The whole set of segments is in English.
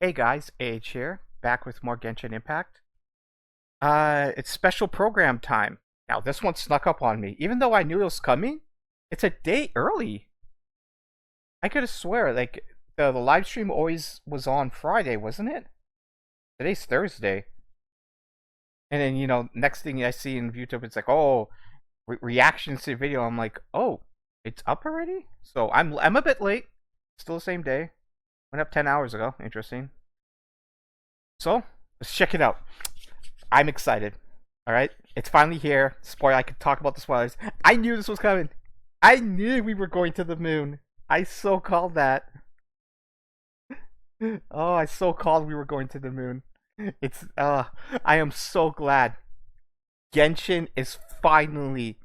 Hey guys, AH here, back with more Genshin Impact. It's special program time. Now this one snuck up on me. Even though I knew it was coming, it's a day early. I could have swear, like, the live stream always was on Friday, wasn't it? Today's Thursday. And then, next thing I see in YouTube, it's like, oh, reactions to the video. I'm like, oh, it's up already? So I'm a bit late. Still the same day. Went up 10 hours ago. Interesting. So, let's check it out. I'm excited. Alright? It's finally here. Spoiler, I could talk about the spoilers. I knew this was coming. I knew we were going to the moon. I so called that. Oh, I so called we were going to the moon. I am so glad. Genshin is finally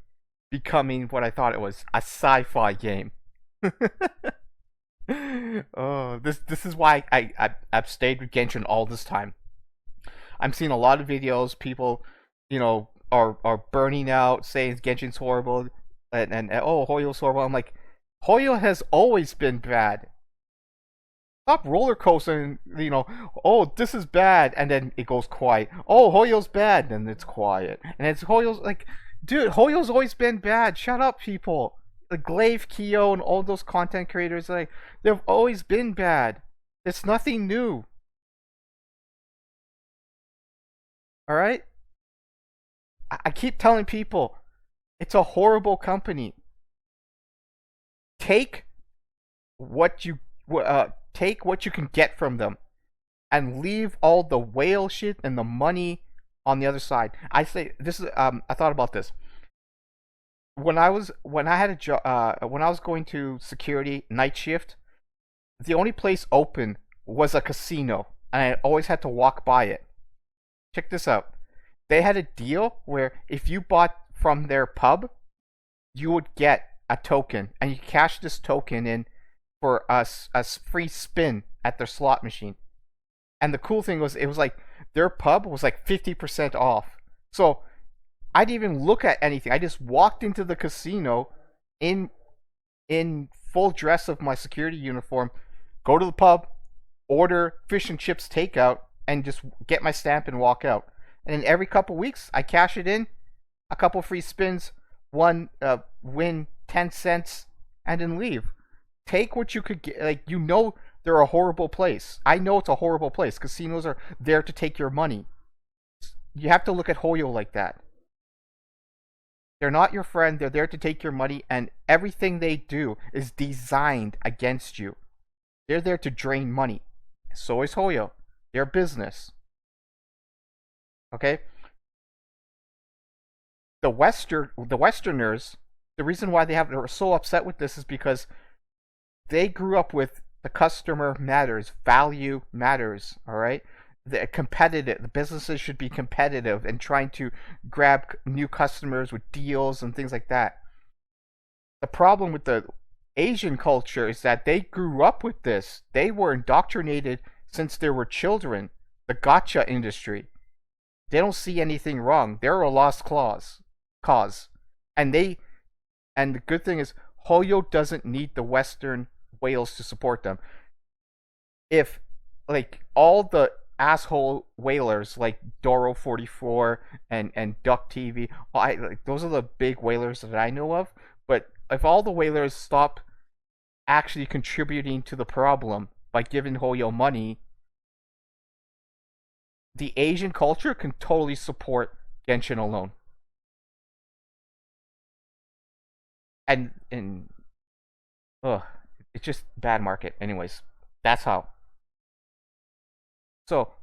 becoming what I thought it was, a sci-fi game. Oh, this is why I've stayed with Genshin all this time. I'm seeing a lot of videos. People, are burning out, saying Genshin's horrible, and oh, Hoyo's horrible. I'm like, Hoyo has always been bad. Stop roller coasting. Oh, this is bad, and then it goes quiet. Oh, Hoyo's bad, and it's quiet, and it's Hoyo's like, dude, Hoyo's always been bad. Shut up, people. The Glaive, Kyo, and all those content creators, like, they've always been bad. It's nothing new. Alright? I keep telling people, it's a horrible company. Take what you take what you can get from them, and leave all the whale shit and the money on the other side. I say this is I thought about this. When I had a job, when I was going to security night shift, the only place open was a casino, and I always had to walk by it. Check this out. They had a deal where if you bought from their pub, you would get a token, and you cash this token in for a free spin at their slot machine. And the cool thing was, it was like their pub was like 50% off. So I didn't even look at anything. I just walked into the casino in full dress of my security uniform, go to the pub, order fish and chips takeout, and just get my stamp and walk out. And then every couple weeks, I cash it in, a couple free spins, win 10 cents, and then leave. Take what you could get. Like, they're a horrible place. I know it's a horrible place. Casinos are there to take your money. You have to look at Hoyo like that. They're not your friend. They're there to take your money, and everything they do is designed against you. They're there to drain money. So is Hoyo. Their business. Okay? The Westerners, the reason why they're so upset with this is because they grew up with the customer matters, value matters, alright? The businesses should be competitive and trying to grab new customers with deals and things like that. The problem with the Asian culture is that they grew up with this. They were indoctrinated since they were children. The gotcha industry. They don't see anything wrong. They're a lost cause. And the good thing is, Hoyo doesn't need the Western whales to support them. If, like, all the asshole whalers like Doro44 and Duck TV, those are the big whalers that I know of. But if all the whalers stop actually contributing to the problem by giving Hoyo money, the Asian culture can totally support Genshin alone. And it's just bad market. Anyways, that's how. So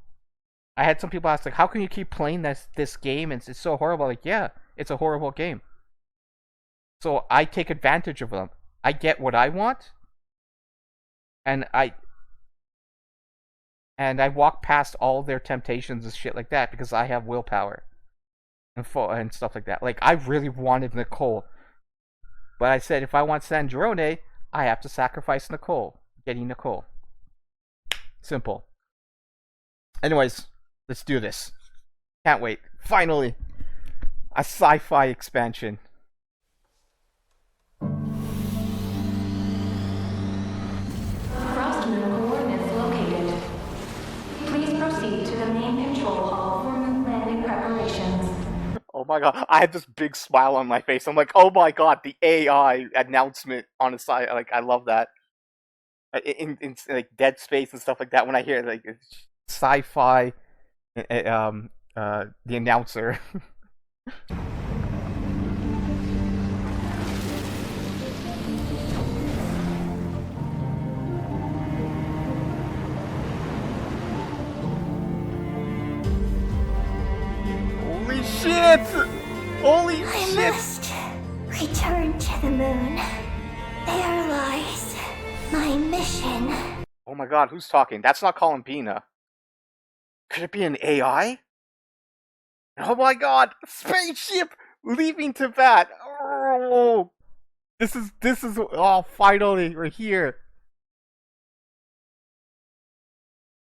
I had some people ask, like, how can you keep playing this game and it's so horrible? Like, yeah, it's a horrible game. So I take advantage of them. I get what I want, and I walk past all their temptations and shit like that because I have willpower and stuff like that. Like, I really wanted Nicole, but I said if I want Sandrone, I have to sacrifice Nicole. Getting Nicole. Simple. Anyways, let's do this. Can't wait. Finally, a sci-fi expansion. Frost moon coordinates located. my god, I had this big smile on my face. I'm like, oh my god, the AI announcement on the side. Like, I love that. In like Dead Space and stuff like that. When I hear like sci-fi, the announcer. Holy shit! Holy I shit! must return to the moon. There lies my mission. Oh my god, who's talking? That's not Columbina. Could it be an AI? Oh my god, spaceship leaving Tibet. Oh, this is oh, finally we're here.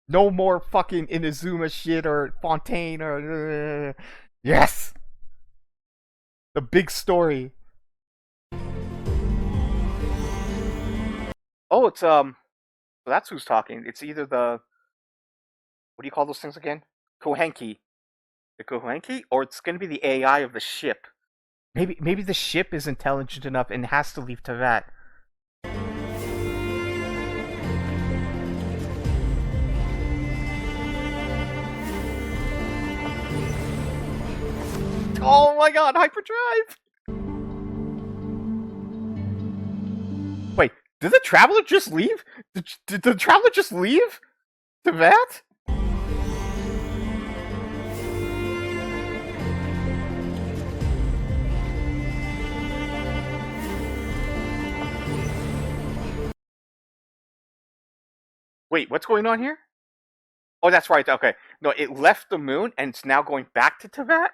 No more fucking Inazuma shit or Fontaine or yes. The big story. Oh, it's so that's who's talking. It's either the what do you call those things again? Kohenki. The Kohenki, or it's gonna be the AI of the ship. Maybe the ship is intelligent enough and has to leave Tibet. Oh my god, hyperdrive! Wait, did the traveler just leave? Did the traveler just leave Tibet? Wait, what's going on here? Oh, that's right. Okay. No, it left the moon and it's now going back to Tibet?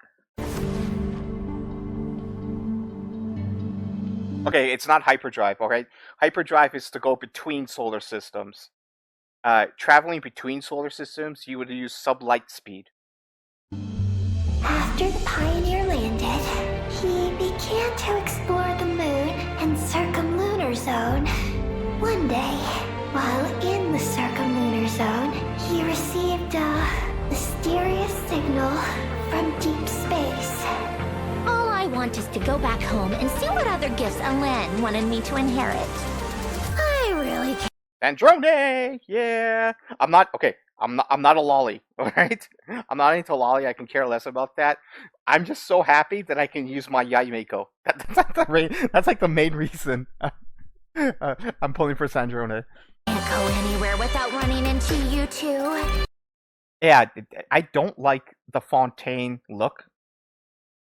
Okay, it's not hyperdrive, alright? Hyperdrive is to go between solar systems. Traveling between solar systems, you would use sublight speed. After the Pioneer landed, he began to explore the moon and circumlunar zone. One day, while in the circumlunar zone, he received a mysterious signal from deep space. All I want is to go back home and see what other gifts Alain wanted me to inherit. I really can't. Androne! Yeah! I'm not a lolly, alright? I'm not into lolly, I can care less about that. I'm just so happy that I can use my Yaimeko. That's like the main reason. I'm pulling for Sandrone. Can't go anywhere without running into you two. Yeah, I don't like the Fontaine look.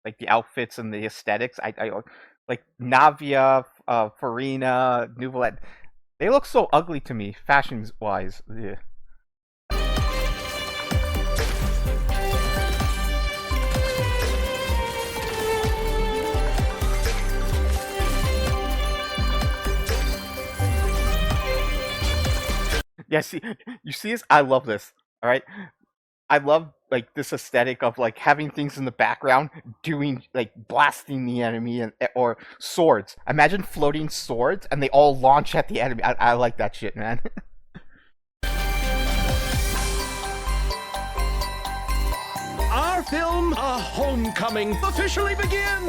Like the outfits and the aesthetics. I like Navia, Farina, Nouvelette. They look so ugly to me, fashion-wise. Yeah. Yeah, see, you see this? I love this. All right, I love like this aesthetic of like having things in the background, doing like blasting the enemy and or swords. Imagine floating swords and they all launch at the enemy. I like that shit, man. Our film, A Homecoming, officially begins!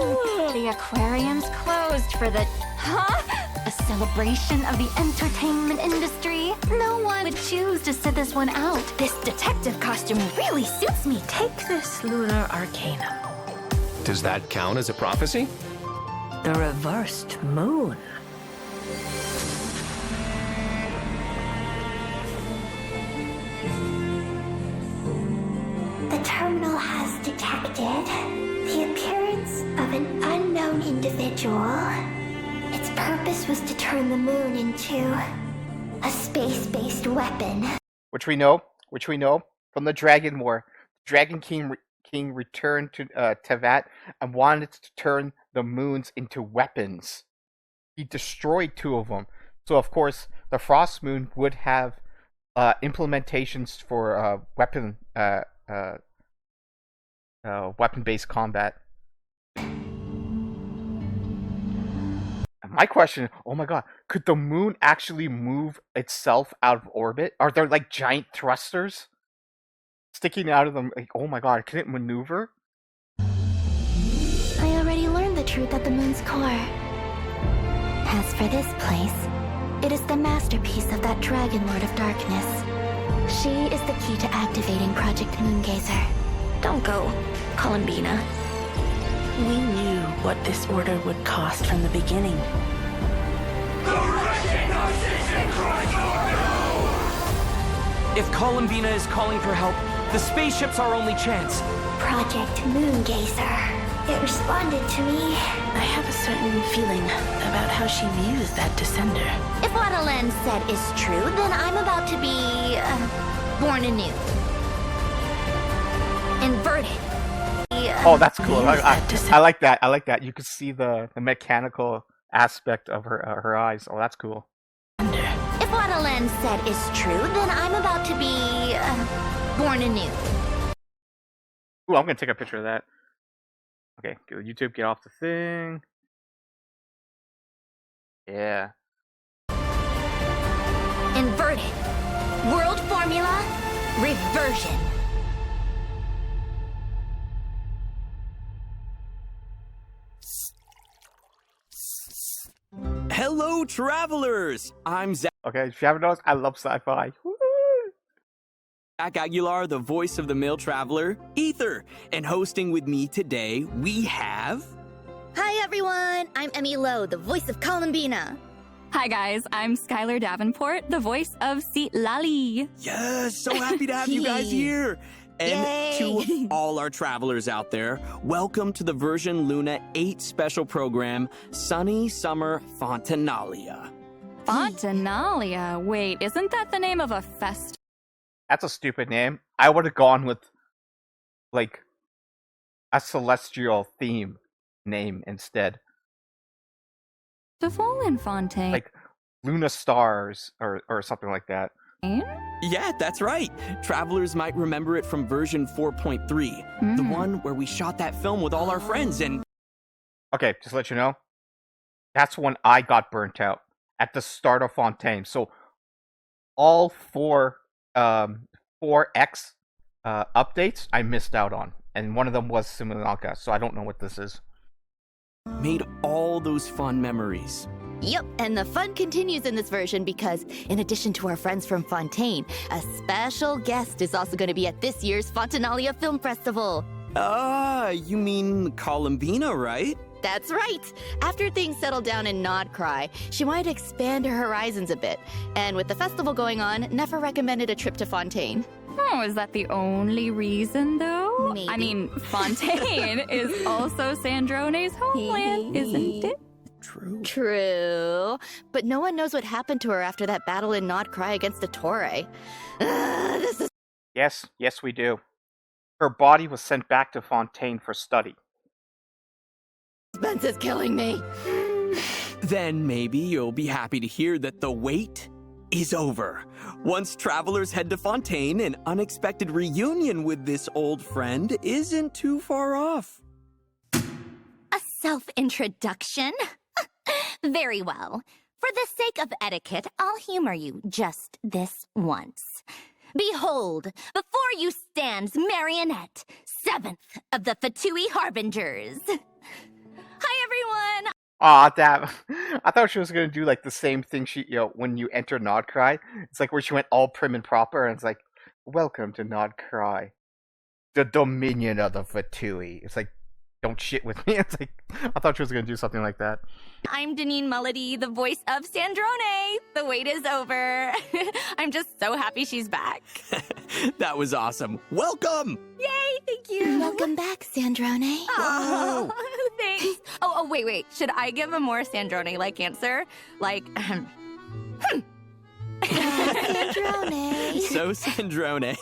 The aquarium's closed for the... Huh? A celebration of the entertainment industry? No one would choose to sit this one out. This detective costume really suits me. Take this lunar arcanum. Does that count as a prophecy? The reversed moon. The terminal has detected the appearance of an unknown individual. Its purpose was to turn the moon into a space-based weapon. Which we know from the Dragon War. Dragon King returned to Teyvat and wanted to turn the moons into weapons. He destroyed 2 of them. So of course, the Frost Moon would have implementations for weapon-based combat. My question, oh my god, could the moon actually move itself out of orbit? Are there like giant thrusters sticking out of them? Like, oh my god, can it maneuver? truth at the moon's core. As for this place, it is the masterpiece of that Dragon Lord of Darkness. She is the key to activating Project Moongazer. Don't go, Columbina. We knew what this order would cost from the beginning. If Columbina is calling for help, the spaceship's our only chance. Project Moongazer. It responded to me. I have a certain feeling about how she views that descender. If what Alen said is true, then I'm about to be born anew. Inverted. Oh, that's cool. Use that to I like that. I like that. You could see the mechanical aspect of her eyes. Oh, that's cool. If what Alen said is true, then I'm about to be born anew. Ooh, I'm gonna take a picture of that. Okay, go YouTube, get off the thing. Yeah. Inverted. World formula. Reversion. Hello, travelers! I'm Zach Okay, if you haven't noticed, I love sci-fi. Woo! Aguilar, the voice of the male traveler, Ether. And hosting with me today, we have... Hi everyone, I'm Emmy Lowe, the voice of Columbina. Hi guys, I'm Skylar Davenport, the voice of Lali. Yes, so happy to have you guys here! And to all our travelers out there, welcome to the version Luna 8 special program, Sunny Summer Fontanalia. Fontanalia? Wait, isn't that the name of a festival? That's a stupid name. I would have gone with, like, a celestial theme name instead. In Fontaine? Like, Luna Stars or something like that. Yeah, that's right. Travelers might remember it from version 4.3, the one where we shot that film with all our friends and... Okay, just to let you know, that's when I got burnt out, at the start of Fontaine. So, all 4X updates I missed out on. And one of them was Simonalka, so I don't know what this is. Made all those fun memories. Yep, and the fun continues in this version because, in addition to our friends from Fontaine, a special guest is also going to be at this year's Fontanalia Film Festival. Ah, you mean Columbina, right? That's right! After things settled down in Nod Cry, she wanted to expand her horizons a bit. And with the festival going on, Nefer recommended a trip to Fontaine. Oh, is that the only reason, though? Maybe. I mean, Fontaine is also Sandrone's homeland, isn't it? True. But no one knows what happened to her after that battle in Nod Cry against the Torre. This is... Yes, we do. Her body was sent back to Fontaine for study. Suspense is killing me. Then maybe you'll be happy to hear that the wait is over. Once travelers head to Fontaine, an unexpected reunion with this old friend isn't too far off. A self-introduction? Very well. For the sake of etiquette, I'll humor you just this once. Behold, before you stands Marionette, 7th of the Fatui Harbingers. Hi, everyone! Aw, damn. I thought she was gonna do like the same thing when you enter Nod Cry. It's like where she went all prim and proper and it's like, welcome to Nod Cry. The dominion of the Fatui. It's like, don't shit with me. It's like, I thought she was gonna do something like that. I'm Deneen Mulledy, the voice of Sandrone. The wait is over. I'm just so happy she's back. That was awesome. Welcome! Yay, thank you. Welcome back, Sandrone. Oh, thanks. Oh, wait. Should I give a more Sandrone-like answer? Like, Sandrone. So Sandrone.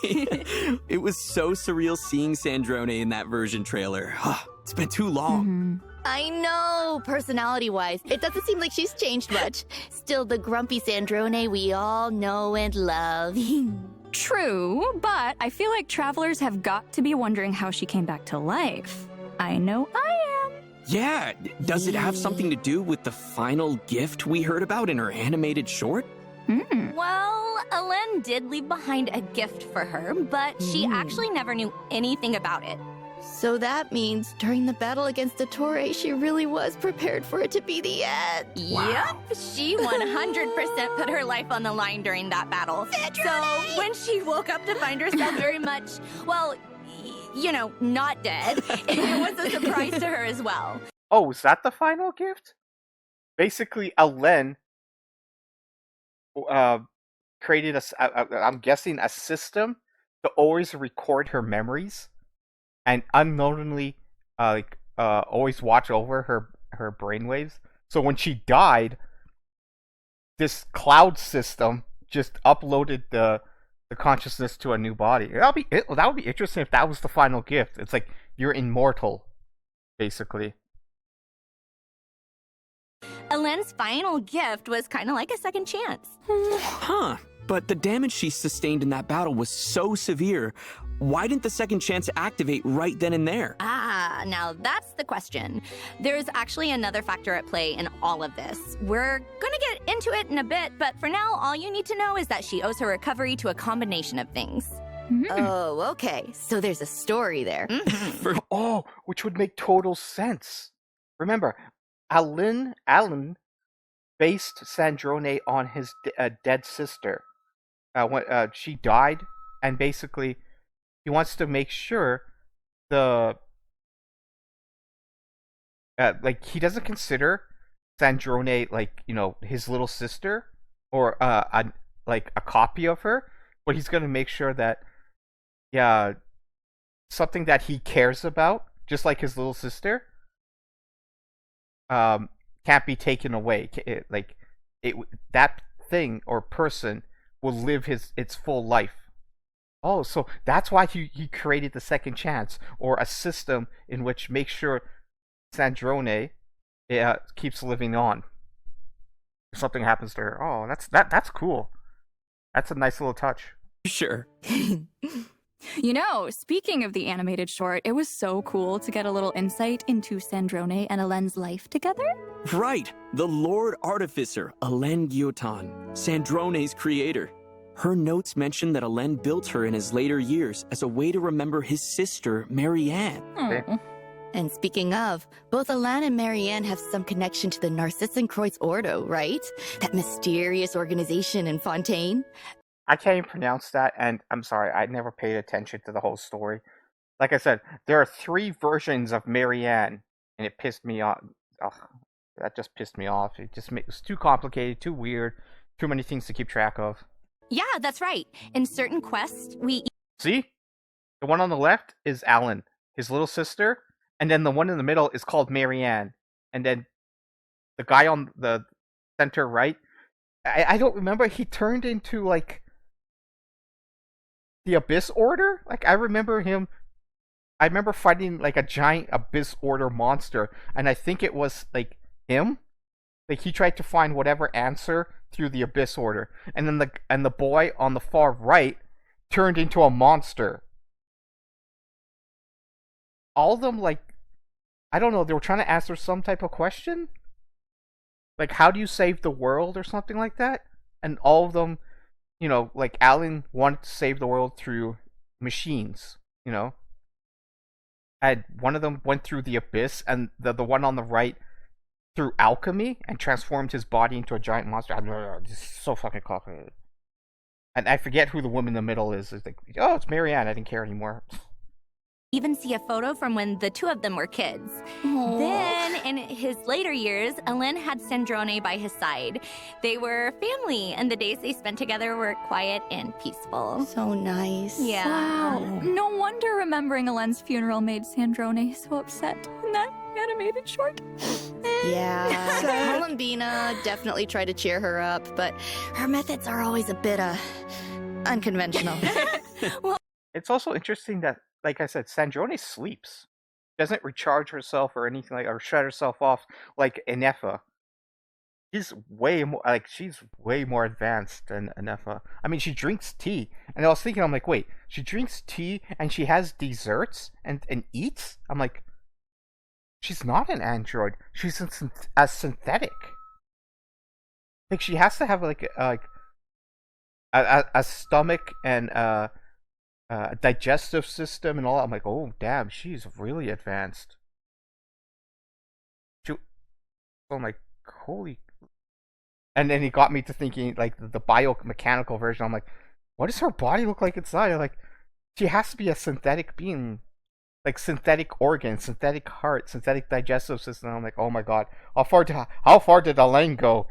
It was so surreal seeing Sandrone in that version trailer. It's been too long. I know, personality-wise, it doesn't seem like she's changed much. Still the grumpy Sandrone we all know and love. True, but I feel like travelers have got to be wondering how she came back to life. I know I am. Yeah, does it have something to do with the final gift we heard about in her animated short? Well, Alen did leave behind a gift for her, but she actually never knew anything about it. So that means during the battle against the Torre, she really was prepared for it to be the end. Yep, she 100% put her life on the line during that battle. So when she woke up to find herself very much, well, not dead, it was a surprise to her as well. Oh, is that the final gift? Basically, Alen created I'm guessing a system to always record her memories and unknowingly always watch over her brainwaves. So when she died, this cloud system just uploaded the consciousness to a new body. That would be interesting if that was the final gift. It's like you're immortal, basically. Alen's final gift was kind of like a second chance. Huh. But the damage she sustained in that battle was so severe. Why didn't the second chance activate right then and there? Ah, now that's the question. There's actually another factor at play in all of this. We're gonna get into it in a bit, but for now, all you need to know is that she owes her recovery to a combination of things. Oh, okay. So there's a story there. Oh, which would make total sense. Remember, Alan based Sandrone on his dead sister. When she died, and basically he wants to make sure the he doesn't consider Sandrone his little sister or a copy of her, but he's gonna make sure that something that he cares about, just like his little sister, can't be taken away. That thing or person will live its full life. Oh, so that's why he created the second chance, or a system in which makes sure Sandrone keeps living on. If something happens to her, oh, that's cool. That's a nice little touch. Sure. Speaking of the animated short, it was so cool to get a little insight into Sandrone and Alen's life together. Right. The Lord Artificer, Alen Guillotin, Sandrone's creator. Her notes mention that Alen built her in his later years as a way to remember his sister, Marianne. Okay. And speaking of, both Alan and Marianne have some connection to the Narcissenkreuz Ordo, right? That mysterious organization in Fontaine. I can't even pronounce that, and I'm sorry, I never paid attention to the whole story. Like I said, there are 3 versions of Marianne, and it pissed me off. Ugh, that just pissed me off. It was too complicated, too weird, too many things to keep track of. Yeah, that's right. In certain quests, See? The one on the left is Alan, his little sister, and then the one in the middle is called Marianne. And then the guy on the center right, I don't remember, he turned into, the Abyss Order? I remember fighting, a giant Abyss Order monster, and I think it was, him. He tried to find whatever answer through the Abyss Order, and then the boy on the far right turned into a monster. All of them, I don't know, they were trying to answer some type of question? How do you save the world or something like that? And all of them, Alan wanted to save the world through machines, And one of them went through the Abyss, and the one on the right through alchemy and transformed his body into a giant monster. This is so fucking complicated. And I forget who the woman in the middle is. It's it's Marianne. I didn't care anymore. even see a photo from when the 2 of them were kids. Aww. Then, in his later years, Alen had Sandrone by his side. They were family, and the days they spent together were quiet and peaceful. So nice. Yeah. Wow. No wonder remembering Alen's funeral made Sandrone so upset in that animated short. Yeah. Columbina definitely tried to cheer her up, but her methods are always a bit, unconventional. Well, it's also interesting that, like I said, Sandrone sleeps. Doesn't recharge herself or anything or shut herself off like Enefa. She's way more advanced than Enefa. I mean, she drinks tea, and I was thinking, I'm like, wait, she drinks tea and she has desserts and eats. I'm like, she's not an android. She's a synthetic. Like, she has to have a stomach and digestive system and all that. I'm like, oh damn, she's really advanced. So I'm like, holy. And then he got me to thinking like the biomechanical version. I'm like, what does her body look like inside? I'm like, she has to be a synthetic being, like synthetic organs, synthetic heart, synthetic digestive system. I'm like, oh my god, how far did Elaine go?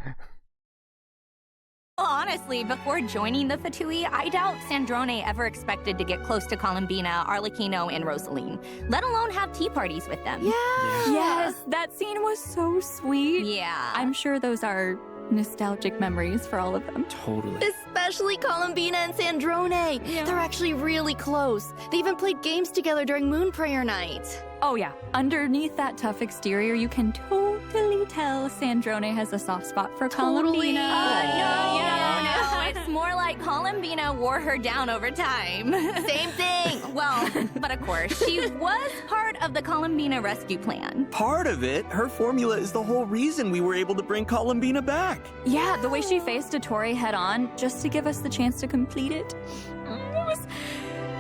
Well, honestly, before joining the Fatui, I doubt Sandrone ever expected to get close to Columbina, Arlecchino, and Rosaline, let alone have tea parties with them. Yes, that scene was so sweet. Yeah. I'm sure those are nostalgic memories for all of them. Totally. Especially Columbina and Sandrone. Yeah. They're actually really close. They even played games together during Moon Prayer Night. Oh yeah, underneath that tough exterior, you can totally tell Sandrone has a soft spot for Totally. Columbina. No, it's more like Columbina wore her down over time. Same thing. Well, but of course, she was part of the Columbina rescue plan. Part of it, her formula is the whole reason we were able to bring Columbina back. Yeah, the way she faced Ettore head on just to give us the chance to complete it.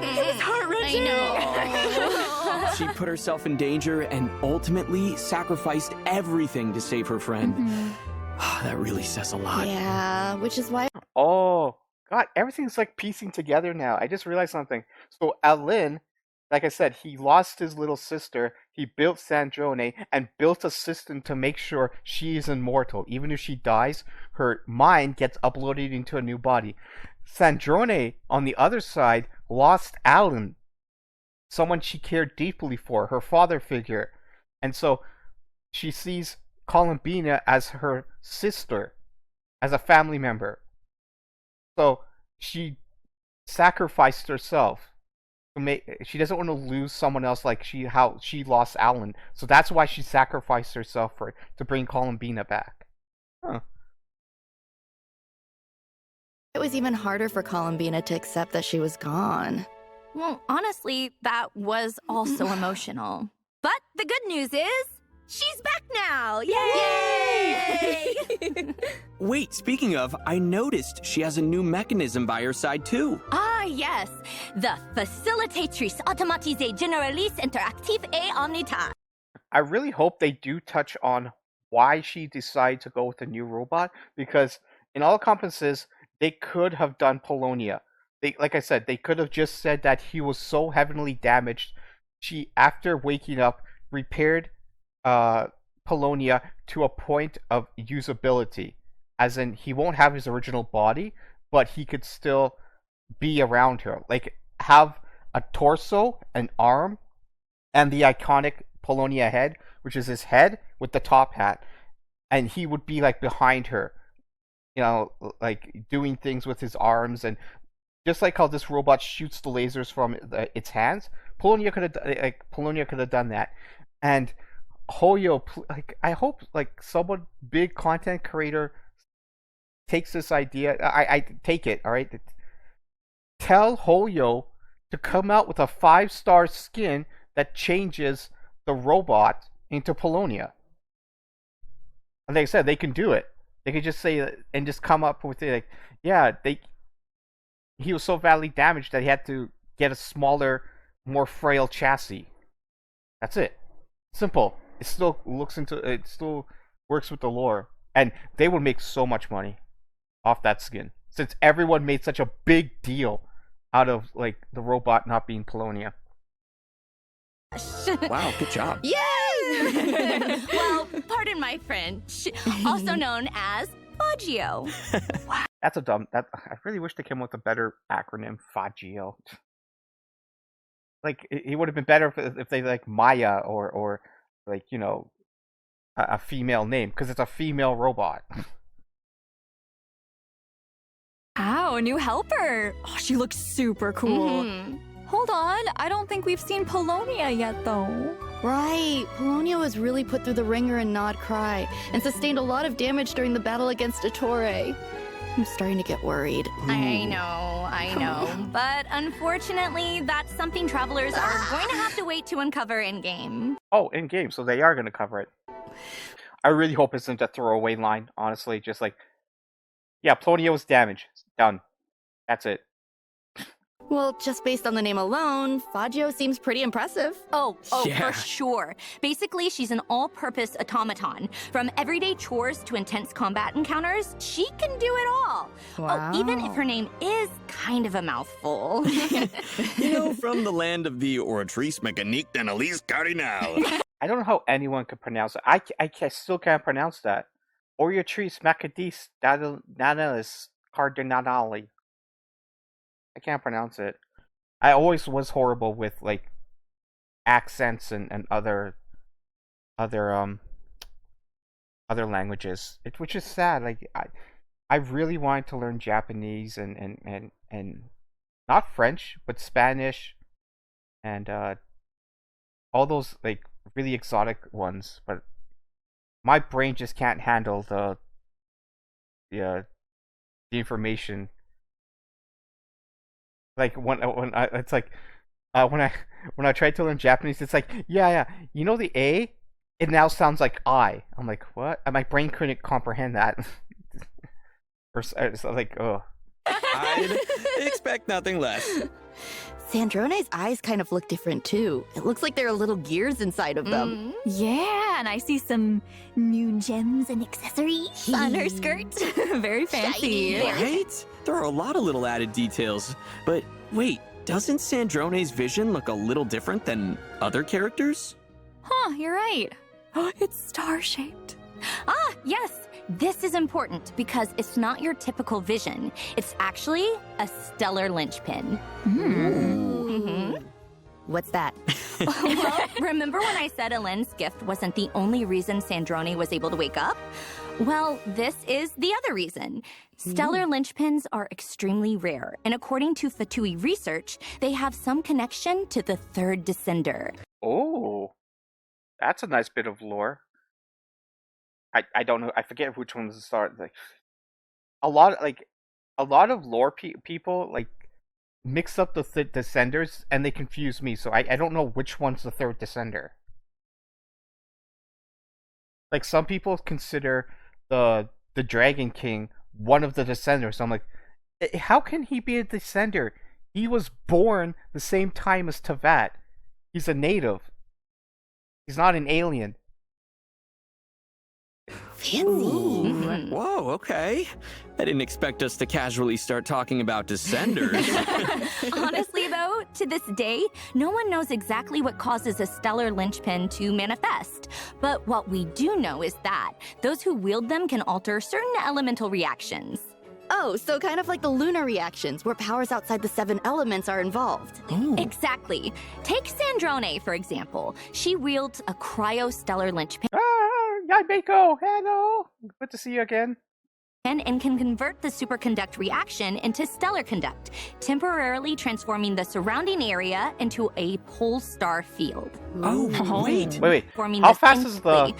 It was heart-wrenching. I know. She put herself in danger and ultimately sacrificed everything to save her friend. That really says a lot. Yeah, which is why Oh god, everything's like piecing together now. I just realized something. So Alin, like I said, he lost his little sister. He built Sandrone and built a system to make sure she is immortal. Even if she dies, her mind gets uploaded into a new body. Sandrone, on the other side, lost Alan, someone she cared deeply for, her father figure. And so she sees Columbina as her sister, as a family member. So she sacrificed herself. She doesn't want to lose someone else like how she lost Alan. So that's why she sacrificed herself to bring Columbina back. Huh. it was even harder for Columbina to accept that she was gone. Well, honestly, that was also emotional. But the good news is, she's back now! Yay! Wait, speaking of, I noticed she has a new mechanism by her side too. Ah, yes. The Facilitatrice Automatisée Généraliste Interactive et Omnitask. I really hope they do touch on why she decided to go with the new robot, because in all compasses, they could have done Polonia. Like I said, they could have just said that he was so heavily damaged, she, after waking up, repaired Polonia to a point of usability. As in, he won't have his original body, but he could still be around her. Like, have a torso, an arm, and the iconic Polonia head, which is his head with the top hat. And he would be, like, behind her. You know, like, doing things with his arms, and just like how this robot shoots the lasers from its hands, Polonia could have done that. And Hoyo, like, I hope like someone big content creator takes this idea. I take it, all right. Tell Hoyo to come out with a 5-star skin that changes the robot into Polonia. And like I said, they can do it. They could just say and just come up with it. Like, yeah, he was so badly damaged that he had to get a smaller, more frail chassis. That's it. Simple. It still works with the lore, and they would make so much money off that skin, since everyone made such a big deal out of like the robot not being Polonia. Wow, good job. Yes! Well, pardon my French. Also known as Faggio. That's a dumb. I really wish they came up with a better acronym. Faggio. Like it would have been better if they like Maya or like, you know, a female name, because it's a female robot. Ow, a new helper. Oh, she looks super cool. Hold on, I don't think we've seen Polonia yet, though. Right, Polonia was really put through the ringer in Nod Cry and sustained a lot of damage during the battle against Ettore. I'm starting to get worried. I know. But unfortunately, that's something travelers are going to have to wait to uncover in-game. Oh, in game, so they are going to cover it. I really hope it's not a throwaway line, honestly. Just like, yeah, Polonia was damaged. Done. That's it. Well, just based on the name alone, Fagio seems pretty impressive. Oh, Yeah. for sure. Basically, she's an all-purpose automaton. From everyday chores to intense combat encounters, she can do it all. Wow. Oh, even if her name is kind of a mouthful. You know, from the land of the Oratrice Mécanique d'Analyse Cardinal. I don't know how anyone could pronounce it. I still can't pronounce that. Oriatrice Macadis Danalis Cardinali. I can't pronounce it. I always was horrible with like accents and other languages. Which is sad. Like I really wanted to learn Japanese and not French, but Spanish and all those like really exotic ones, but my brain just can't handle the information. Like when I tried to learn Japanese, it's like yeah, you know the A, it now sounds like I. I'm like what? And my brain couldn't comprehend that. It's like oh. I'd expect nothing less. Sandrone's eyes kind of look different too. It looks like there are little gears inside of them. Yeah, and I see some new gems and accessories on her skirt. Very fancy. Right? There are a lot of little added details. But wait, doesn't Sandrone's vision look a little different than other characters? Huh, you're right. It's star-shaped. Ah, yes. This is important because it's not your typical vision. It's actually a stellar linchpin. Mm-hmm. What's that? Well, remember when I said Elend's gift wasn't the only reason Sandrone was able to wake up? Well, this is the other reason. Stellar linchpins are extremely rare, and according to Fatui research, they have some connection to the third descender. Oh, that's a nice bit of lore. I don't know. I forget which ones to start. Like a lot of lore people like mix up the descenders and they confuse me. So I don't know which one's the third descender. Like some people consider the Dragon King one of the descenders. So I'm like, how can he be a descender? He was born the same time as Tevat. He's a native. He's not an alien. Fancy. Whoa, okay. I didn't expect us to casually start talking about descenders. Honestly, though, to this day, no one knows exactly what causes a stellar linchpin to manifest. But what we do know is that those who wield them can alter certain elemental reactions. Oh, so kind of like the lunar reactions, where powers outside the 7 elements are involved. Ooh. Exactly. Take Sandrone, for example. She wields a cryostellar linchpin. Yabeko, hello. Good to see you again. And can convert the superconduct reaction into stellar conduct, temporarily transforming the surrounding area into a pole star field. Oh, wait. Wait. Forming How this fast is instantly.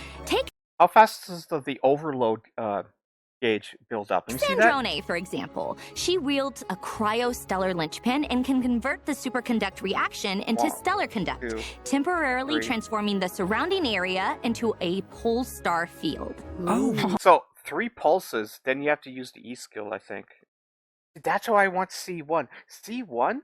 How fast does the overload gauge build up? Can you see that? Sandrone, for example, she wields a cryostellar linchpin and can convert the superconduct reaction into stellar conduct, 2, temporarily 3. transforming the surrounding area into a pole star field. Oh, So 3 pulses, then you have to use the E skill, I think. That's why I want C1. C1?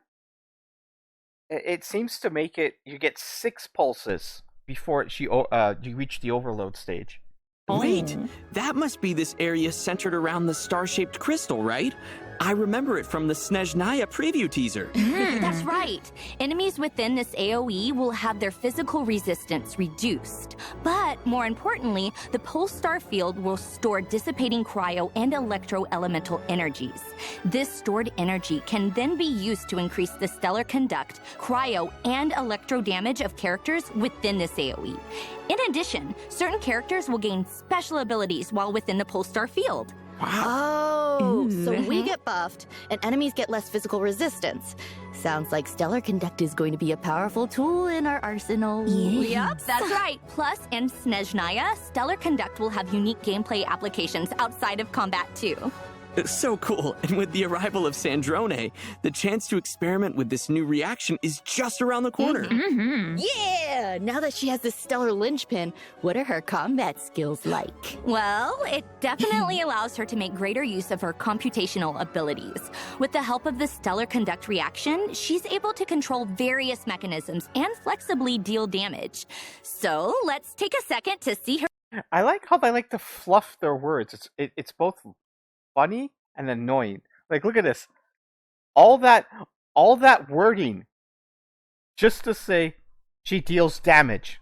It seems to make it you get 6 pulses before you reach the overload stage. wait. That must be this area centered around the star-shaped crystal, right? I remember it from the Snezhnaya preview teaser. That's right. Enemies within this AoE will have their physical resistance reduced. But more importantly, the pole star field will store dissipating cryo and electro elemental energies. This stored energy can then be used to increase the stellar conduct, cryo, and electro damage of characters within this AoE. In addition, certain characters will gain special abilities while within the pole star field. Oh, so we get buffed, and enemies get less physical resistance. Sounds like Stellar Conduct is going to be a powerful tool in our arsenal. Yep, that's right. Plus, in Snezhnaya, Stellar Conduct will have unique gameplay applications outside of combat too. So cool. And with the arrival of Sandrone, the chance to experiment with this new reaction is just around the corner. Yeah! Now that she has this stellar linchpin, what are her combat skills like? Well, it definitely allows her to make greater use of her computational abilities. With the help of the stellar conduct reaction, she's able to control various mechanisms and flexibly deal damage. So let's take a second to see her. I like how they like to fluff their words. It's both funny and annoying. Like, look at this. All that wording just to say she deals damage.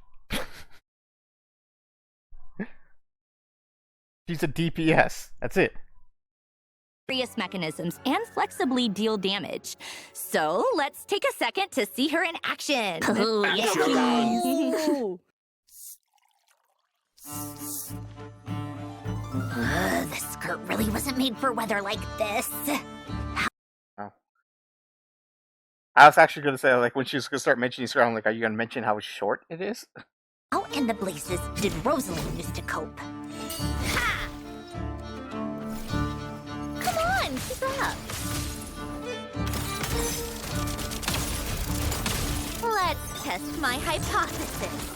She's a DPS. That's it. Various mechanisms and flexibly deal damage. So let's take a second to see her in action. Oh, yes, please. This skirt really wasn't made for weather like this. Oh. I was actually going to say, like, when she was going to start mentioning skirt, I'm like, are you going to mention how short it is? How in the blazes did Rosalind used to cope? Ha! Come on, keep up. Let's test my hypothesis.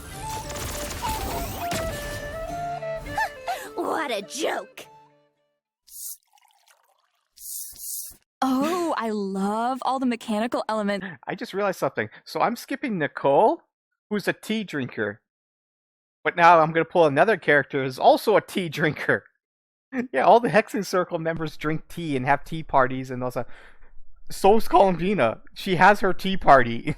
What a joke! Oh, I love all the mechanical elements. I just realized something. So I'm skipping Nicole, who's a tea drinker. But now I'm going to pull another character who's also a tea drinker. Yeah, all the Hexing Circle members drink tea and have tea parties and also. So's Columbina. She has her tea party.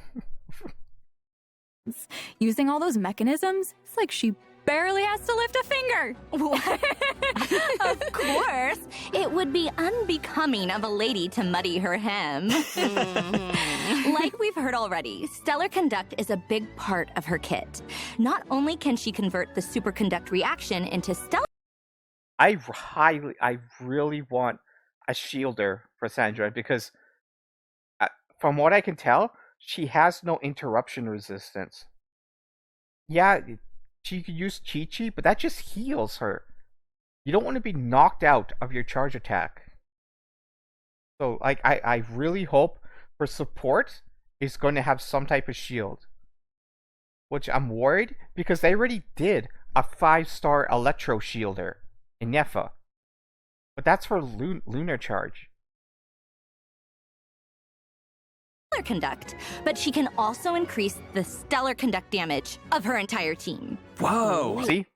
Using all those mechanisms, it's like she barely has to lift a finger. Of course, it would be unbecoming of a lady to muddy her hem. Like we've heard already, Stellar Conduct is a big part of her kit. Not only can she convert the superconduct reaction into stellar... I really want a shielder for Sandra because from what I can tell, she has no interruption resistance. Yeah, she could use Chi-Chi, but that just heals her. You don't want to be knocked out of your charge attack. So, like, I really hope her support is going to have some type of shield. Which I'm worried, because they already did a 5-star Electro Shielder in Nefa. But that's for Lunar Charge. Conduct, but she can also increase the stellar conduct damage of her entire team. Whoa. See?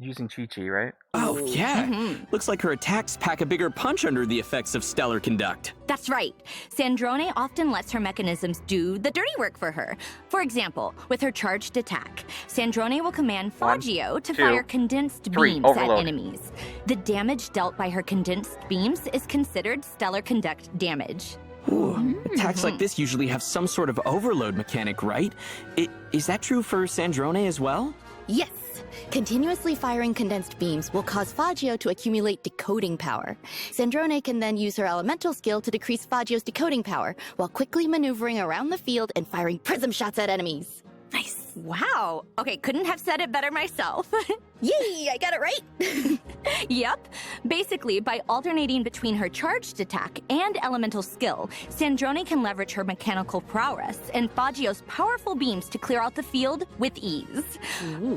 Using Chi-Chi, right? Oh, yeah. Looks like her attacks pack a bigger punch under the effects of stellar conduct. That's right. Sandrone often lets her mechanisms do the dirty work for her. For example, with her charged attack, Sandrone will command Fagio to fire condensed beams at enemies. The damage dealt by her condensed beams is considered stellar conduct damage. Ooh, attacks like this usually have some sort of overload mechanic, right? Is that true for Sandrone as well? Yes. Continuously firing condensed beams will cause Fagio to accumulate decoding power. Sandrone can then use her elemental skill to decrease Fagio's decoding power, while quickly maneuvering around the field and firing prism shots at enemies. Nice. Wow. Okay, couldn't have said it better myself. Yay, I got it right! Yep. Basically, by alternating between her charged attack and elemental skill, Sandrone can leverage her mechanical prowess and Fagio's powerful beams to clear out the field with ease.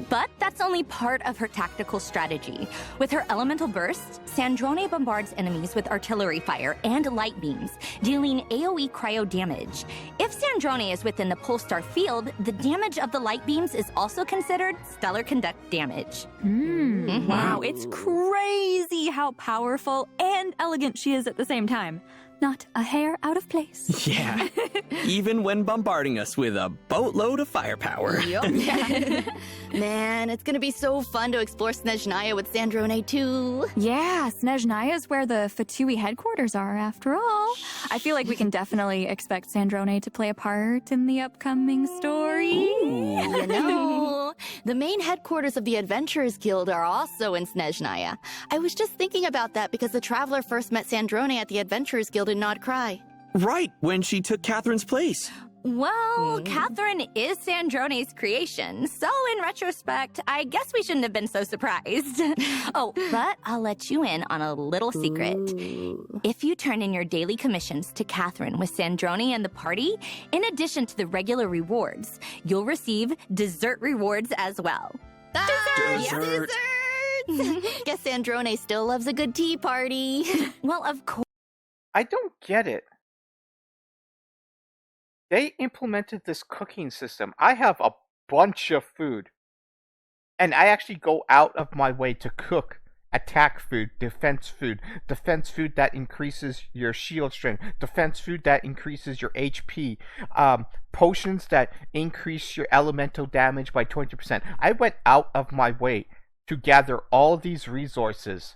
But that's only part of her tactical strategy. With her elemental burst, Sandrone bombards enemies with artillery fire and light beams, dealing AoE cryo damage. If Sandrone is within the Polestar field, the damage of the light beams is also considered stellar conduct damage. Wow, it's crazy how powerful and elegant she is at the same time. Not a hair out of place. Yeah, even when bombarding us with a boatload of firepower. Man, it's gonna be so fun to explore Snezhnaya with Sandrone too. Yeah, Snezhnaya is where the Fatui headquarters are, after all. I feel like we can definitely expect Sandrone to play a part in the upcoming story. You know, the main headquarters of the Adventurers Guild are also in Snezhnaya. I was just thinking about that because the Traveler first met Sandrone at the Adventurers Guild in Nod Cry. Right, when she took Catherine's place. Well, Catherine is Sandrone's creation, so in retrospect, I guess we shouldn't have been so surprised. Oh, but I'll let you in on a little secret. If you turn in your daily commissions to Catherine with Sandrone and the party, in addition to the regular rewards, you'll receive dessert rewards as well. Dessert! Guess Sandrone still loves a good tea party. Well, of course. I don't get it. They implemented this cooking system. I have a bunch of food. And I actually go out of my way to cook attack food, defense food that increases your shield strength, defense food that increases your HP, potions that increase your elemental damage by 20%. I went out of my way to gather all these resources.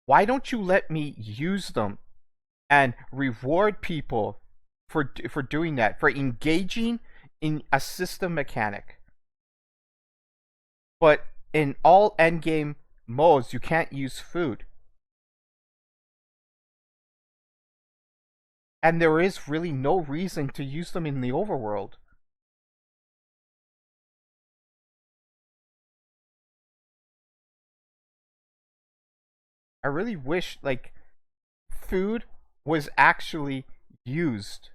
Why don't you let me use them and reward people for doing that, for engaging in a system mechanic? But in all endgame modes, you can't use food. And there is really no reason to use them in the overworld. I really wish, like, food was actually used.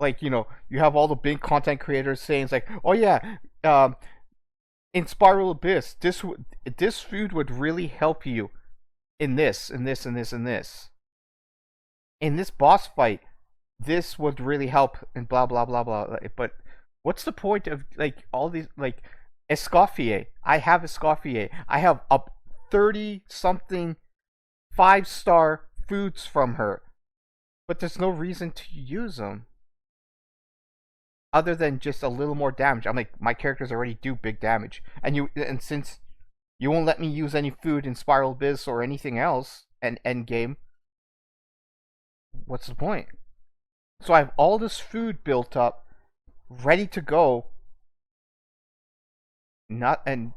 Like, you know, you have all the big content creators saying, it's like, oh yeah, in Spiral Abyss, this food would really help you in this, and this, and this, and this. In this boss fight, this would really help, and blah, blah, blah, blah. But what's the point of, like, all these, like, Escoffier? I have Escoffier. I have up 30-something 5-star foods from her. But there's no reason to use them. Other than just a little more damage. I'm like, my characters already do big damage. And since you won't let me use any food in Spiral Abyss or anything else and endgame, what's the point? So I have all this food built up, ready to go. And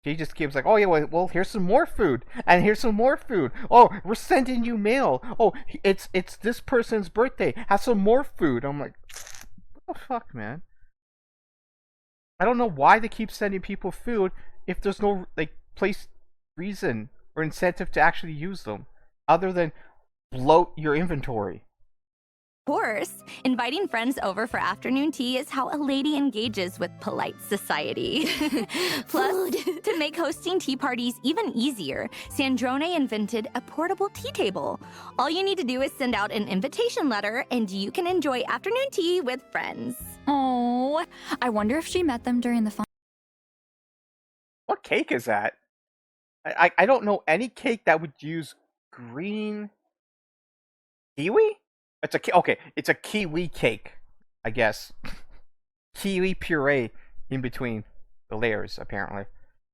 she just keeps like, oh yeah, well, here's some more food, and here's some more food. Oh, we're sending you mail. Oh, it's this person's birthday. Have some more food. I'm like, what the fuck, man? I don't know why they keep sending people food if there's no, like, reason or incentive to actually use them, other than bloat your inventory. Of course, inviting friends over for afternoon tea is how a lady engages with polite society. Plus, to make hosting tea parties even easier, Sandrone invented a portable tea table. All you need to do is send out an invitation letter, and you can enjoy afternoon tea with friends. Oh, I wonder if she met them during the fun. What cake is that? I don't know any cake that would use green kiwi? It's a kiwi cake, I guess. Kiwi puree in between the layers, apparently.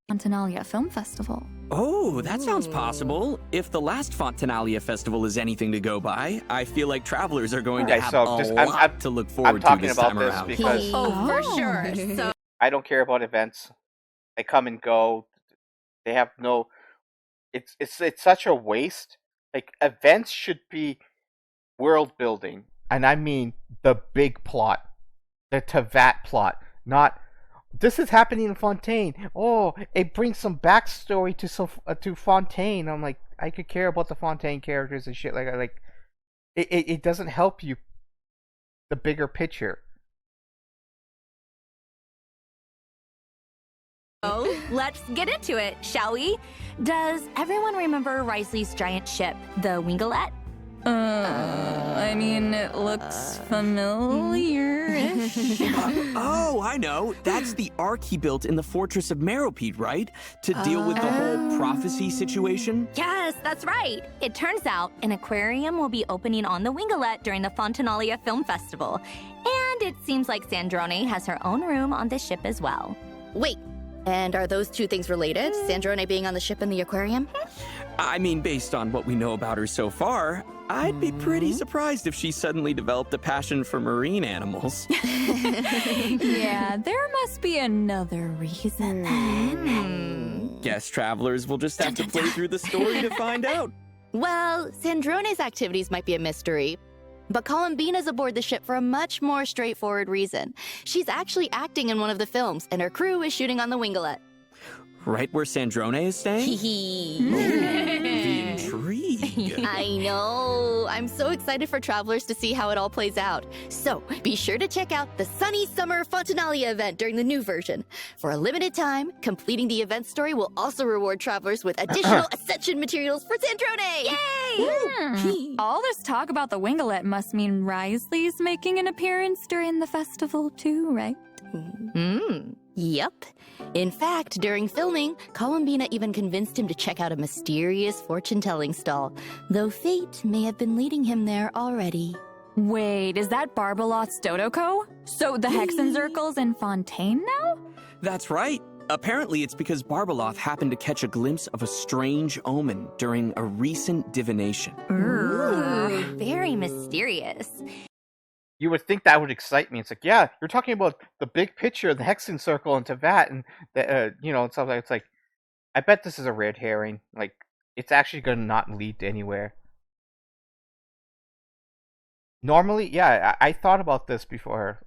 Fontinalia Film Festival. Oh, that sounds possible. If the last Fontinalia Festival is anything to go by, I feel like travelers are going to have a lot to look forward to this time around. I'm talking about this because for sure. So I don't care about events. They come and go. They have no. It's such a waste. Like, events should be world building, and I mean the big plot, the Tevat plot, not this is happening in Fontaine. Oh, it brings some backstory to Fontaine. I'm like, I could care about the Fontaine characters and shit like it doesn't help you the bigger picture. So, let's get into it, shall we? Does everyone remember Risley's giant ship, the Wingalette? I mean, it looks familiar-ish. Oh, I know. That's the ark he built in the Fortress of Meropide, right? To deal with the whole prophecy situation? Yes, that's right. It turns out an aquarium will be opening on the Wingalette during the Fontinalia Film Festival. And it seems like Sandrone has her own room on the ship as well. Wait, and are those two things related? Sandrone being on the ship and the aquarium? I mean, based on what we know about her so far, I'd be pretty surprised if she suddenly developed a passion for marine animals. Yeah, there must be another reason then. Guess travelers will just have to play through the story to find out. Well, Sandrone's activities might be a mystery, But Columbina's aboard the ship for a much more straightforward reason. She's actually acting in one of the films, and her crew is shooting on the Winglet. Right where Sandrone is staying? The intrigue. I know. I'm so excited for travelers to see how it all plays out. So, be sure to check out the Sunny Summer Fontanalia event during the new version. For a limited time, completing the event story will also reward travelers with additional Ascension materials for Sandrone! Yay! All this talk about the Winglet must mean Risley's making an appearance during the festival too, right? Yep. In fact, during filming, Columbina even convinced him to check out a mysterious fortune-telling stall, though fate may have been leading him there already. Wait, is that Barbalot's Dodoko? So the Hexen Circle's in Fontaine now? That's right. Apparently, it's because Barbaloth happened to catch a glimpse of a strange omen during a recent divination. Ooh, very mysterious. You would think that would excite me. It's like, yeah, you're talking about the big picture of the Hexen Circle and Teyvat, and the, and stuff like. It's like, I bet this is a red herring. Like, it's actually gonna not lead to anywhere. Normally, yeah, I thought about this before.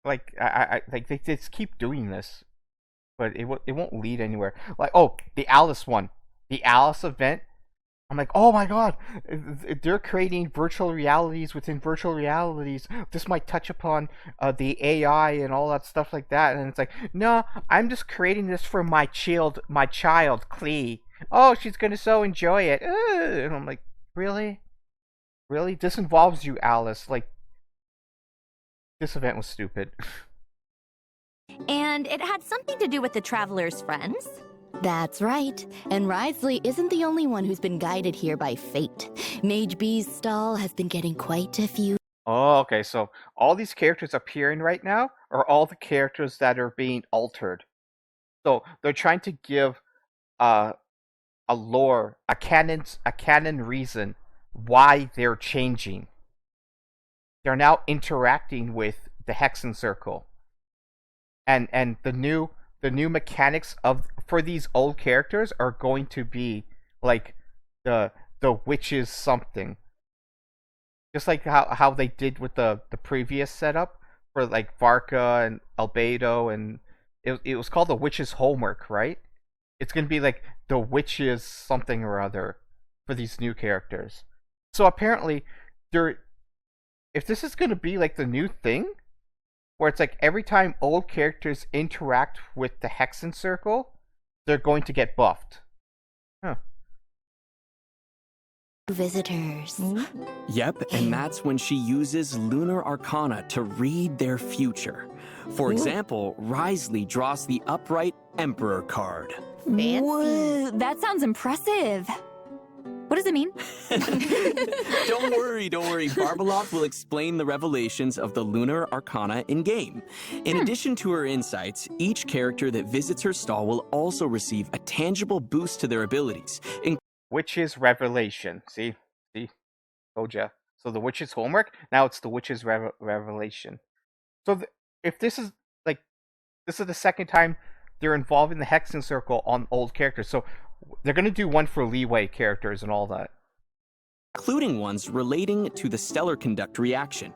Like, I like they just keep doing this, but it won't lead anywhere. Like, oh, the Alice one, the Alice event. I'm like, oh my god, they're creating virtual realities within virtual realities. This might touch upon the AI and all that stuff like that. And it's like, no, I'm just creating this for my child, Klee. Oh, she's gonna so enjoy it. And I'm like, really? Really? This involves you, Alice. Like, this event was stupid. And it had something to do with the Traveler's friends. That's right. And Risley isn't the only one who's been guided here by fate. Mage B's stall has been getting quite a few. Oh, okay. So all these characters appearing right now are all the characters that are being altered. So they're trying to give a lore, a canon reason why they're changing. They're now interacting with the Hexen Circle, and the new mechanics for these old characters are going to be like the witches something, just like how they did with the previous setup for like Varka and Albedo, and it was called the witches homework, right? It's gonna be like the witches something or other for these new characters. So apparently if this is gonna be like the new thing, where it's like every time old characters interact with the Hexen Circle, they're going to get buffed. Huh. Visitors. Yep, and that's when she uses Lunar Arcana to read their future. For example, Risley draws the Upright Emperor card. Fancy. Whoa, that sounds impressive. What does it mean? Don't worry. Barbaloth will explain the revelations of the Lunar Arcana in-game. In addition to her insights, each character that visits her stall will also receive a tangible boost to their abilities. Witch's Revelation. See? Told ya. So the Witch's Homework, now it's the Witch's Revelation. So if this is the second time they're involving the Hexen Circle on old characters, so they're going to do one for Leeway characters and all that. Including ones relating to the stellar conduct reaction.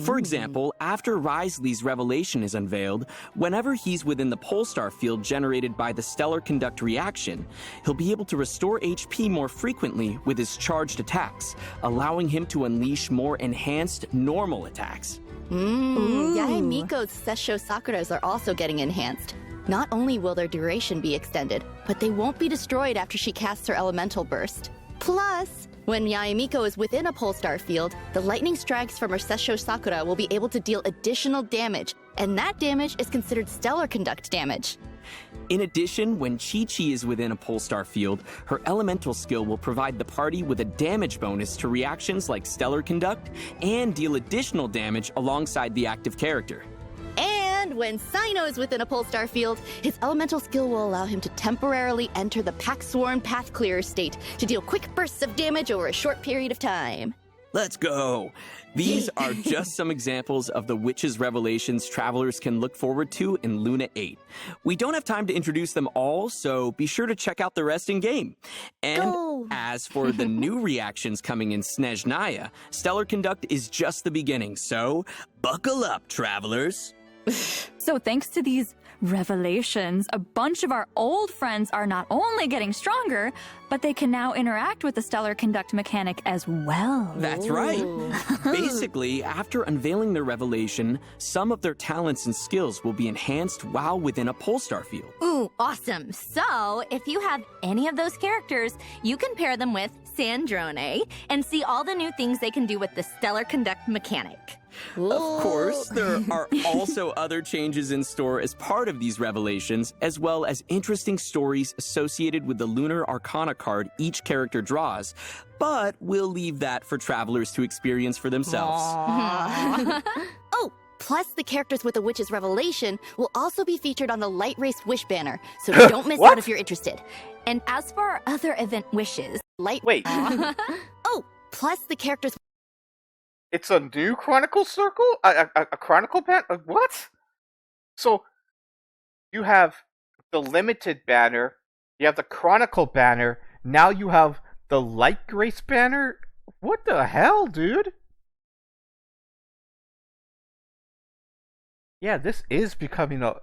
For example, after Risley's revelation is unveiled, whenever he's within the Polestar field generated by the stellar conduct reaction, he'll be able to restore HP more frequently with his charged attacks, allowing him to unleash more enhanced normal attacks. Yae Miko's Sessho Sakuras are also getting enhanced. Not only will their duration be extended, but they won't be destroyed after she casts her elemental burst. Plus, when Yae Miko is within a Polestar field, the lightning strikes from her Sessho Sakura will be able to deal additional damage, and that damage is considered stellar conduct damage. In addition, when Chi-Chi is within a Polestar field, her elemental skill will provide the party with a damage bonus to reactions like stellar conduct and deal additional damage alongside the active character. And when Sino is within a Polestar field, his elemental skill will allow him to temporarily enter the Pack Sworn Path Clearer state to deal quick bursts of damage over a short period of time. Let's go! These are just some examples of the witches' revelations travelers can look forward to in Luna 8. We don't have time to introduce them all, so be sure to check out the rest in game. And Go. as for the new reactions coming in Snezhnaya, Stellar Conduct is just the beginning, so buckle up, travelers! So thanks to these revelations, a bunch of our old friends are not only getting stronger, but they can now interact with the Stellar Conduct mechanic as well. That's right. Basically, after unveiling their revelation, some of their talents and skills will be enhanced while within a Polestar field. Ooh, awesome. So, if you have any of those characters, you can pair them with Sandrone and see all the new things they can do with the Stellar Conduct mechanic. Of course, there are also other changes in store as part of these revelations, as well as interesting stories associated with the Lunar Arcana card each character draws, but we'll leave that for travelers to experience for themselves. Oh, plus the characters with the Witch's Revelation will also be featured on the Light Race Wish banner, so don't miss out if you're interested. And as for our other event wishes... Wait. Oh, plus the characters... It's a new Chronicle Circle? A Chronicle banner? What? So, you have the Limited banner, you have the Chronicle banner, now you have the Light Grace banner? What the hell, dude? Yeah, this is becoming a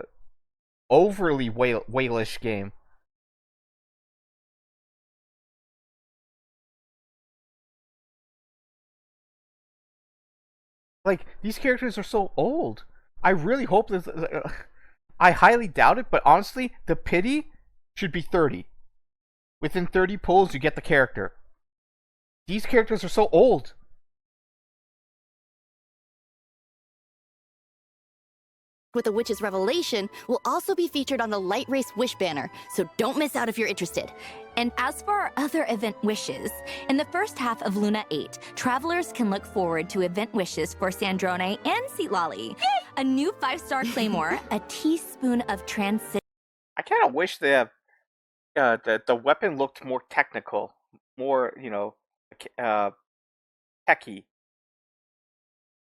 overly whalish game. Like, these characters are so old. I really hope this... I highly doubt it, but honestly, the pity should be 30. Within 30 pulls, you get the character. These characters are so old. With the Witch's Revelation will also be featured on the Light Race Wish banner, so don't miss out if you're interested. And as for our other event wishes, in the first half of Luna 8, travelers can look forward to event wishes for Sandrone and Seatlolly. A new 5-star Claymore, a teaspoon of transit. I kind of wish the weapon looked more technical, more, techy.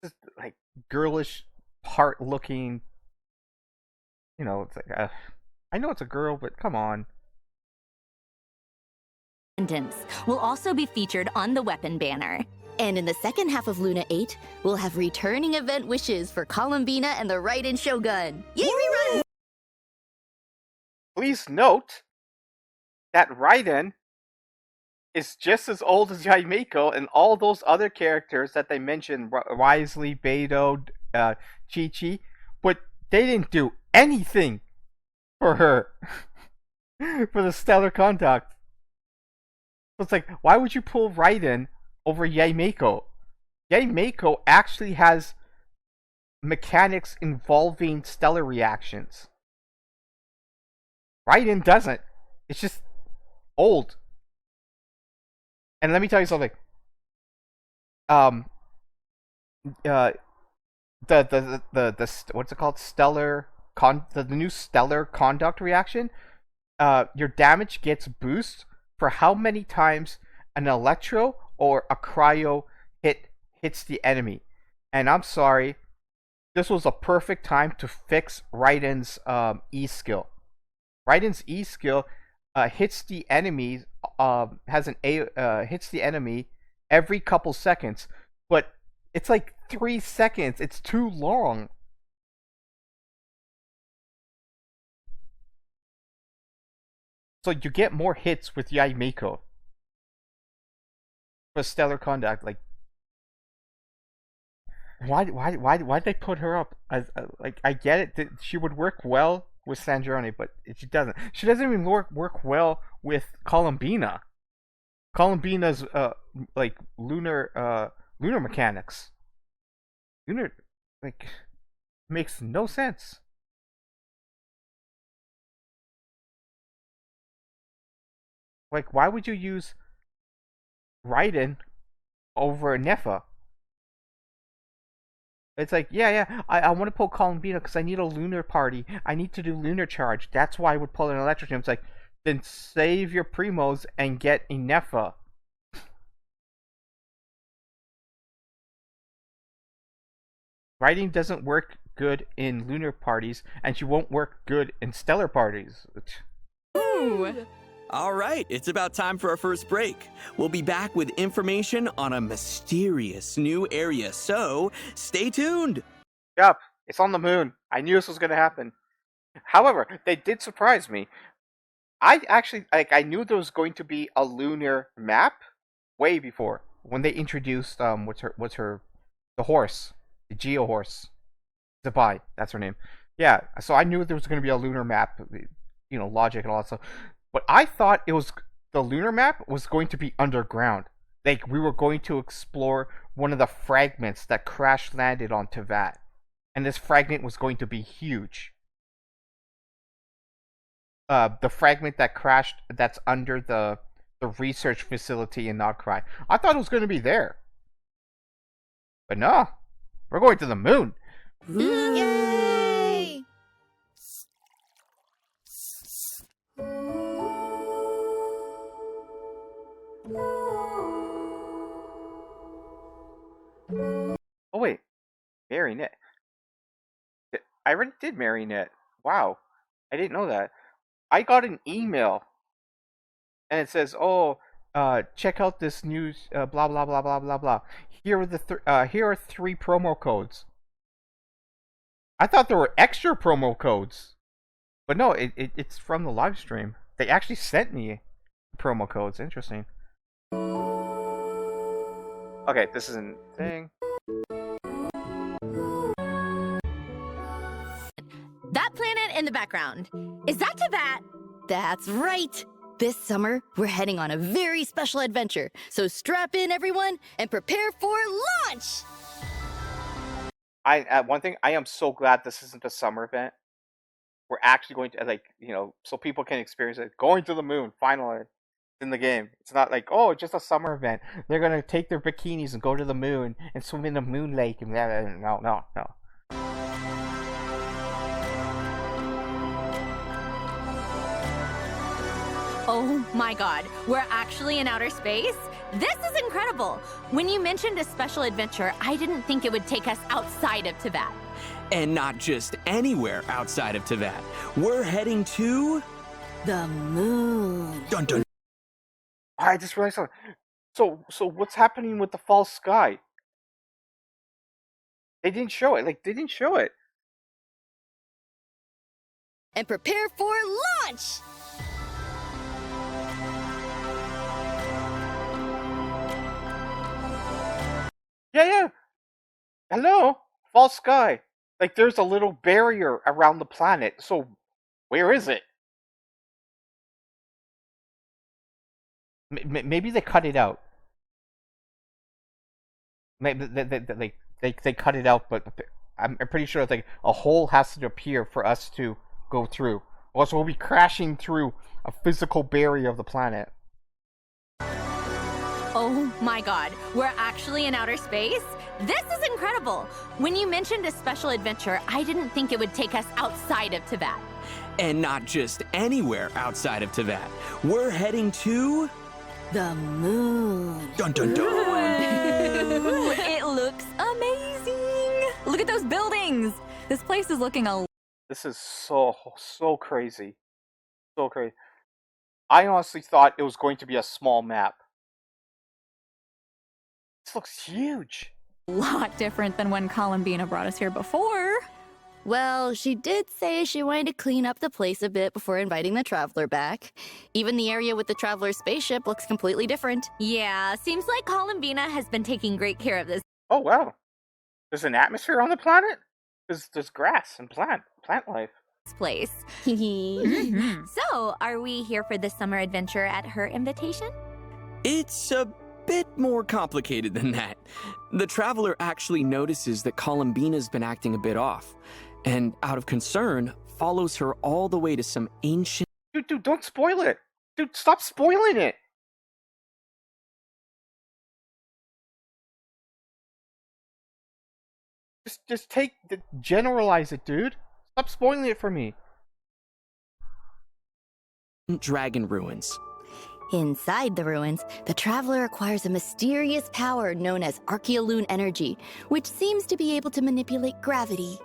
Just like girlish, part-looking. It's like, I know it's a girl, but come on. Will also be featured on the weapon banner. And in the second half of Luna 8, we'll have returning event wishes for Columbina and the Raiden Shogun. Yay, rerun! Please note that Raiden is just as old as Yaimeko and all those other characters that they mentioned, Wisely, Beidou, Chi-Chi, but they didn't do anything for her, for the Stellar Conduct. So it's like, why would you pull Raiden over Yaimeko? Yaimeko actually has mechanics involving stellar reactions. Raiden doesn't. It's just old. And let me tell you something. The what's it called? The new stellar conduct reaction. Your damage gets boost for how many times an electro or a cryo hits the enemy. And I'm sorry, this was a perfect time to fix Raiden's E skill. Raiden's E skill hits the enemy hits the enemy every couple seconds, but it's like 3 seconds. It's too long. So you get more hits with Yaimeko for Stellar Conduct. Like, why did they put her up? I get it that she would work well with Sandrone, but she doesn't. She doesn't even work well with Columbina. Columbina's like lunar mechanics. Lunar, like, makes no sense. Like, why would you use Raiden over Nefa? It's like, yeah, I want to pull Columbina because I need a lunar party. I need to do lunar charge. That's why I would pull an electric gym. It's like, then save your primos and get a Nefa. Writing doesn't work good in lunar parties, and she won't work good in stellar parties. Ooh. All right, it's about time for our first break. We'll be back with information on a mysterious new area, so stay tuned. Yup, it's on the moon. I knew this was gonna happen. However, they did surprise me. I actually I knew there was going to be a lunar map way before when they introduced the horse, the Geo horse, Zabai. That's her name. Yeah, so I knew there was going to be a lunar map, logic and all that stuff. But I thought the lunar map was going to be underground. Like we were going to explore one of the fragments that crash landed on Teyvat, and this fragment was going to be huge. The fragment that crashed, that's under the research facility in Notcry. I thought it was going to be there, but no, we're going to the moon. Yay! Oh wait, Marionette. I already did Marionette. Wow, I didn't know that. I got an email, and it says, "Oh, check out this news. Blah blah blah blah blah blah. Here are 3 promo codes." I thought there were extra promo codes, but no, it's from the live stream. They actually sent me promo codes. Interesting. Okay, this isn't a thing. That planet in the background. Is that Teyvat? That's right! This summer, we're heading on a very special adventure, so strap in, everyone, and prepare for launch! One thing, I am so glad this isn't a summer event. We're actually going to, so people can experience it. Going to the moon, finally, in the game. It's not like, oh, just a summer event. They're going to take their bikinis and go to the moon and swim in the moon lake. And no. Oh my god, we're actually in outer space? This is incredible! When you mentioned a special adventure, I didn't think it would take us outside of Teyvat. And not just anywhere outside of Teyvat. We're heading to The moon. Dun dun. I just realized something. So what's happening with the false sky? They didn't show it. They didn't show it. And prepare for launch! Yeah. Hello? False sky. There's a little barrier around the planet. So, where is it? Maybe they cut it out. Maybe they cut it out, but I'm pretty sure it's a hole has to appear for us to go through. Or else we'll be crashing through a physical barrier of the planet. Oh my god, we're actually in outer space? This is incredible! When you mentioned a special adventure, I didn't think it would take us outside of Teyvat. And not just anywhere outside of Teyvat. We're heading to The moon. Dun dun dun. Ooh, it looks amazing! Look at those buildings! This place is looking a... This is so crazy. So crazy. I honestly thought it was going to be a small map. This looks huge. lot different than when Columbina brought us here before. Well, she did say she wanted to clean up the place a bit before inviting the Traveler back. Even the area with the Traveler's spaceship looks completely different. Yeah, seems like Columbina has been taking great care of this Oh wow. There's an atmosphere on the planet? There's grass and plant life. place. So, are we here for the summer adventure at her invitation? It's a bit more complicated than that. The Traveler actually notices that Columbina's been acting a bit off, and out of concern, follows her all the way to some ancient... Dude, don't spoil it! Dude, stop spoiling it! Just generalize it, dude. Stop spoiling it for me. dragon ruins. Inside the ruins, the traveler acquires a mysterious power known as Archeoloon energy, which seems to be able to manipulate gravity.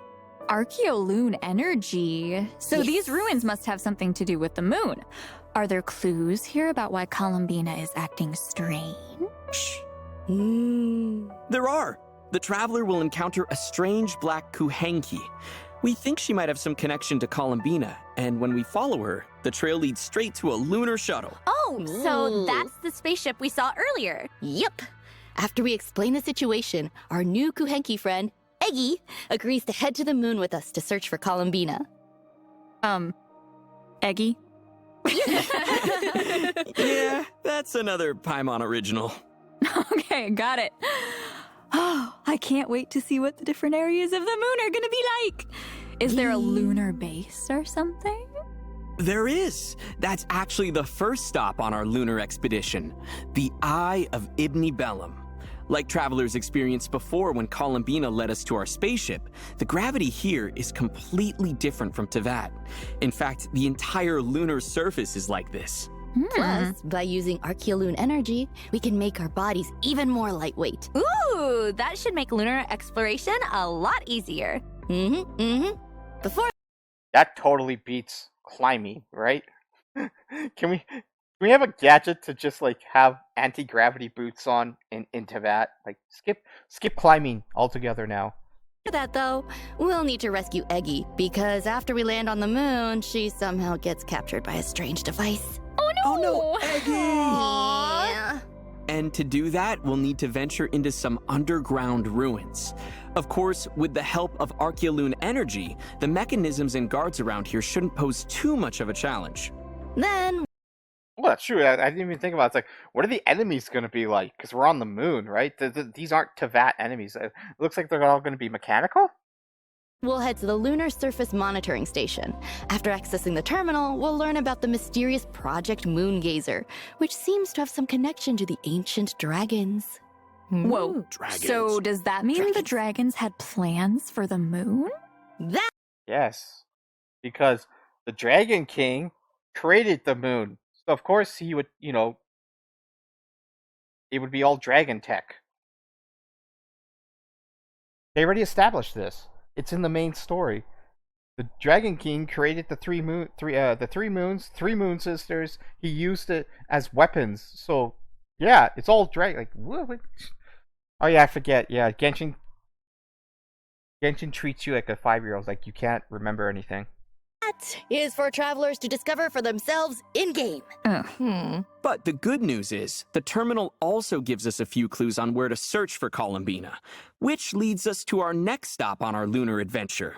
Archeoloon energy. So Yes. these ruins must have something to do with the moon. Are there clues here about why Columbina is acting strange? There are. The traveler will encounter a strange black kuhenki. We think she might have some connection to Columbina, and when we follow her, the trail leads straight to a lunar shuttle. Oh, so Ooh. that's the spaceship we saw earlier. Yep. After we explain the situation, our new kuhenki friend, Eggy, agrees to head to the moon with us to search for Columbina. Eggy? Yeah, that's another Paimon original. Okay, got it. Oh, I can't wait to see what the different areas of the moon are gonna be like. Is there a lunar base or something? There is. That's actually the first stop on our lunar expedition, the Eye of Ibni Bellum. Like travelers experienced before when Columbina led us to our spaceship, the gravity here is completely different from Tevat. In fact, the entire lunar surface is like this. Plus, by using Archeoloon energy, we can make our bodies even more lightweight. Ooh, that should make lunar exploration a lot easier. Before That totally beats climbing, right? Can we have a gadget to just like have anti-gravity boots on into that? Like skip climbing altogether now. that, though, we'll need to rescue Eggy, because after we land on the moon, she somehow gets captured by a strange device. Oh no, Eggy! Yeah. And to do that, we'll need to venture into some underground ruins. Of course, with the help of Archeoloon energy, the mechanisms and guards around here shouldn't pose too much of a challenge. Then, Well, that's true. I didn't even think about it. It's like, what are the enemies going to be like? Because we're on the moon, right? These aren't Tevat enemies. It looks like they're all going to be mechanical. we'll head to the Lunar Surface Monitoring Station. After accessing the terminal, we'll learn about the mysterious Project Moongazer, which seems to have some connection to the ancient dragons. Whoa. Dragons. So does that mean the dragons had plans for the moon? That Yes, because the Dragon King created the moon, so of course he would, it would be all dragon tech. They already established this. It's in the main story. The Dragon King created the three moons, three moon sisters. He used it as weapons. So yeah, it's all dragon. Like what? Oh yeah, I forget. Yeah, Genshin treats you like a 5-year-old. Like you can't remember anything. is for travelers to discover for themselves in-game. But the good news is, the terminal also gives us a few clues on where to search for Columbina, which leads us to our next stop on our lunar adventure,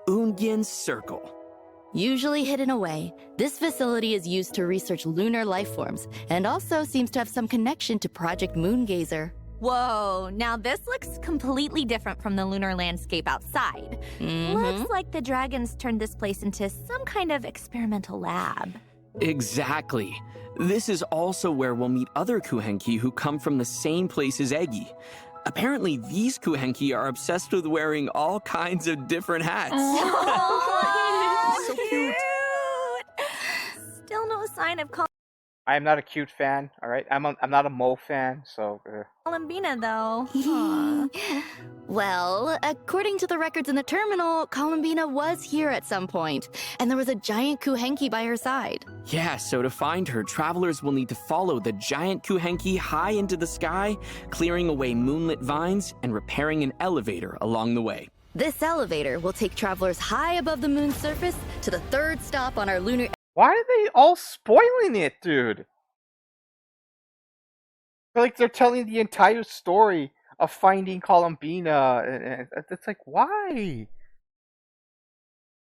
Ungyen's Circle. Usually hidden away, this facility is used to research lunar life forms and also seems to have some connection to Project Moongazer. Whoa, now this looks completely different from the lunar landscape outside. Looks like the dragons turned this place into some kind of experimental lab. Exactly. This is also where we'll meet other Kuhenki who come from the same place as Eggy. Apparently, these Kuhenki are obsessed with wearing all kinds of different hats. Oh, So cute. Still no sign of I am not a cute fan. All right, I'm not a Mo fan. So Columbina, though. Aw. Well, according to the records in the terminal, Columbina was here at some point, and there was a giant Kuhenki by her side. Yeah, so to find her, travelers will need to follow the giant Kuhenki high into the sky, clearing away moonlit vines and repairing an elevator along the way. This elevator will take travelers high above the moon's surface to the third stop on our lunar. why are they all spoiling it, dude? Like they're telling the entire story of finding Columbina, and it's like, why?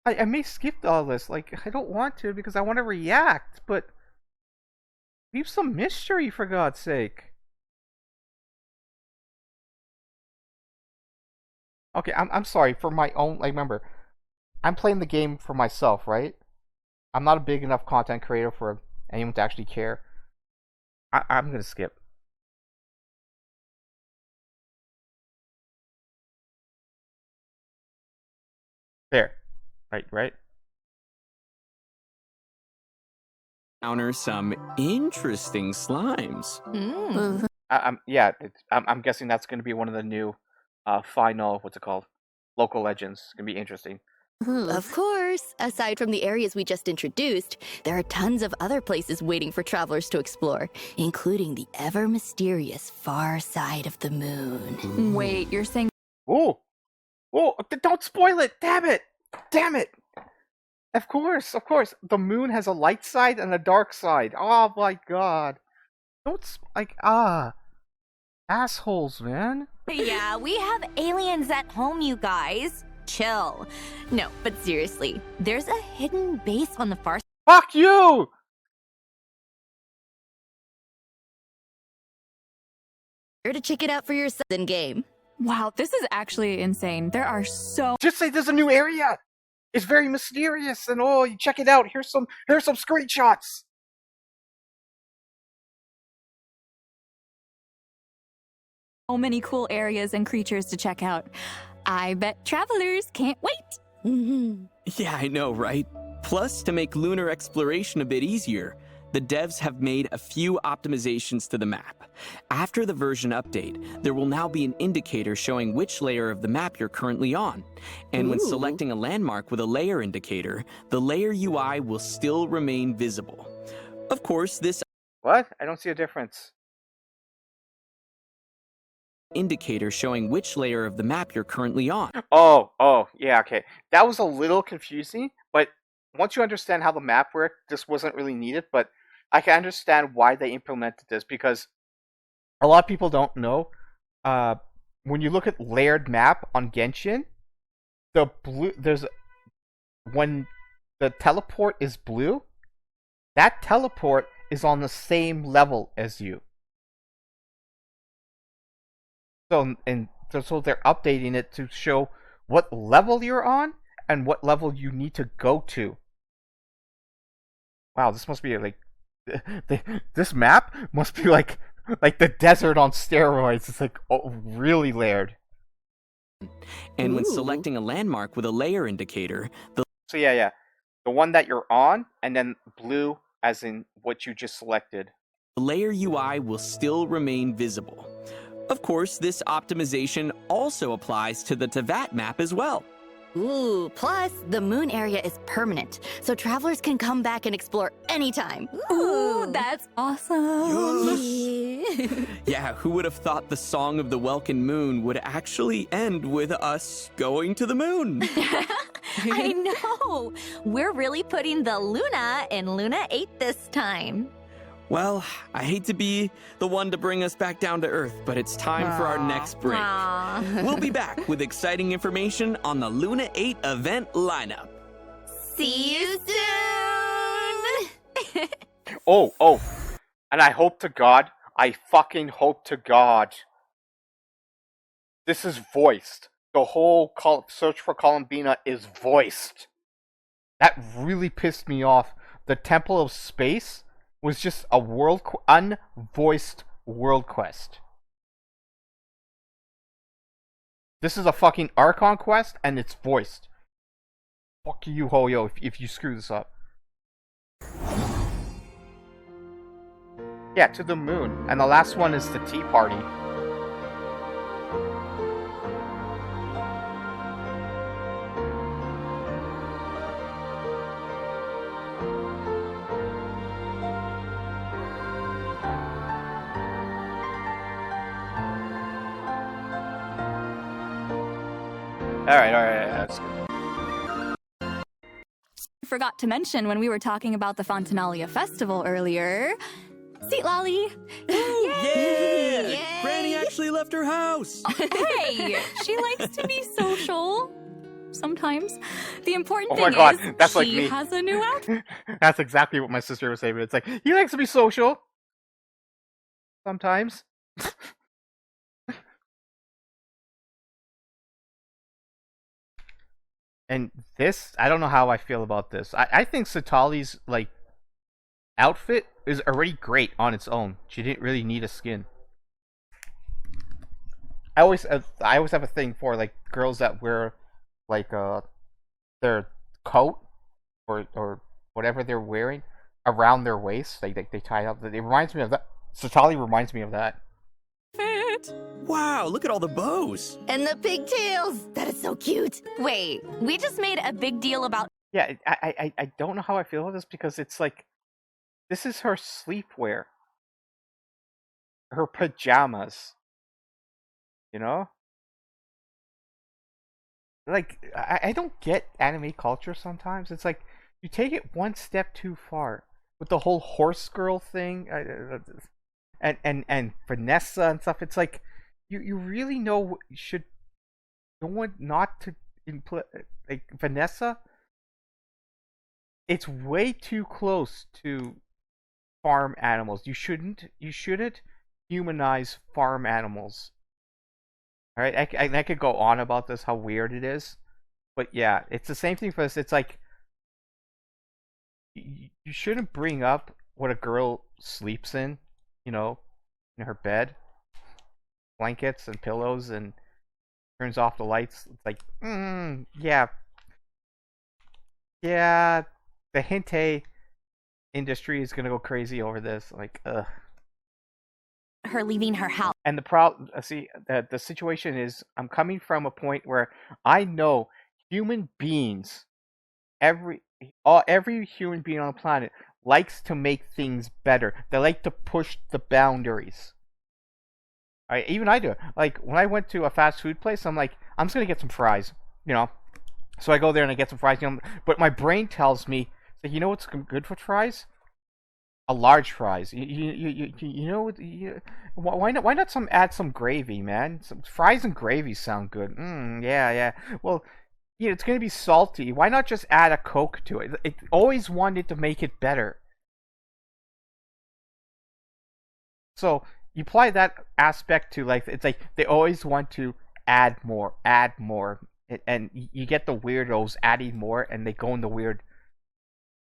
I may skip all this. Like I don't want to because I want to react, but leave some mystery for God's sake. Okay, I'm sorry for my own. Like remember, I'm playing the game for myself, right? I'm not a big enough content creator for anyone to actually care. I'm gonna skip. There. Right. encounter some interesting slimes. I'm guessing that's going to be one of the new final, what's it called? Local legends. It's going to be interesting. Of course, aside from the areas we just introduced, there are tons of other places waiting for travelers to explore, including the ever mysterious far side of the moon. Wait, you're saying... Oh, don't spoil it! Damn it! Damn it! Of course. The moon has a light side and a dark side. Oh my god. Assholes, man. Yeah, we have aliens at home, you guys. Chill. No, but seriously, there's a hidden base on the far Fuck you! Here to check it out for yourself in game. Wow, this is actually insane. There are so... Just say there's a new area. It's very mysterious, and you check it out. Here's some screenshots. so many cool areas and creatures to check out. I bet travelers can't wait. Yeah, I know, right? Plus, to make lunar exploration a bit easier, the devs have made a few optimizations to the map. After the version update, there will now be an indicator showing which layer of the map you're currently on. And when selecting a landmark with a layer indicator, the layer UI will still remain visible. Of course, this What? I don't see a difference. indicator showing which layer of the map you're currently on. Oh, yeah, okay. That was a little confusing, but once you understand how the map worked, this wasn't really needed, but I can understand why they implemented this, because a lot of people don't know. When you look at layered map on Genshin, when the teleport is blue, that teleport is on the same level as you. So they're updating it to show what level you're on and what level you need to go to. Wow, this must be like this map must be like the desert on steroids. It's like really layered. And when selecting a landmark with a layer indicator, the one that you're on, and then blue as in what you just selected. layer UI will still remain visible. Of course, this optimization also applies to the Tevat map as well. Ooh, plus, the moon area is permanent, so travelers can come back and explore anytime. Ooh, that's awesome. Yeah, who would have thought the Song of the Welkin Moon would actually end with us going to the moon? I know! We're really putting the Luna in Luna 8 this time. Well, I hate to be the one to bring us back down to Earth, but it's time for our next break. We'll be back with exciting information on the Luna 8 event lineup. See you soon! Oh, and I fucking hope to God, this is voiced. The whole search for Columbina is voiced. That really pissed me off. The Temple of Space was just a unvoiced world quest. This is a fucking Archon quest, and it's voiced. Fuck you, Hoyo, if you screw this up. Yeah, to the moon. And the last one is the tea party. Alright, that's good. Forgot to mention when we were talking about the Fontinalia Festival earlier. Seat Lolly! Yay! Granny actually left her house! Hey! She likes to be social. Sometimes. The important my thing God, is that's she like me. has a new outfit. That's exactly what my sister was saying. It's like, he likes to be social. Sometimes. And this, I don't know how I feel about this. I think Satali's outfit is already great on its own. She didn't really need a skin. I always have a thing for girls that wear their coat or whatever they're wearing around their waist. They tie it up. It reminds me of that. Satali reminds me of that. Wow, look at all the bows. And the pigtails! That is so cute! Wait, we just made a big deal about. Yeah, I don't know how I feel about this because it's like, this is her sleepwear. Her pajamas. You know? Like, I don't get anime culture sometimes. It's like, you take it one step too far. With the whole horse girl thing, and Vanessa and stuff, it's like, you really know you should not to like Vanessa. It's way too close to farm animals. You shouldn't humanize farm animals. All right, I could go on about this, how weird it is, but yeah, it's the same thing for us. It's like, you shouldn't bring up what a girl sleeps in, in her bed, blankets and pillows, and turns off the lights. It's like, yeah, the hentai industry is gonna go crazy over this. Like, ugh. Her leaving her house. And the problem, the situation is, I'm coming from a point where I know human beings, every human being on the planet likes to make things better. They like to push the boundaries. Right? Even I do. Like, when I went to a fast food place, I'm like, I'm just gonna get some fries, So I go there and I get some fries, but my brain tells me, so you know what's good for fries? A large fries. Why not add some gravy, man? Some fries and gravy sound good. Yeah. Well, it's gonna be salty. Why not just add a Coke to it? It always wanted to make it better. So you apply that aspect to life. It's like they always want to add more, and you get the weirdos adding more, and they go in the weird,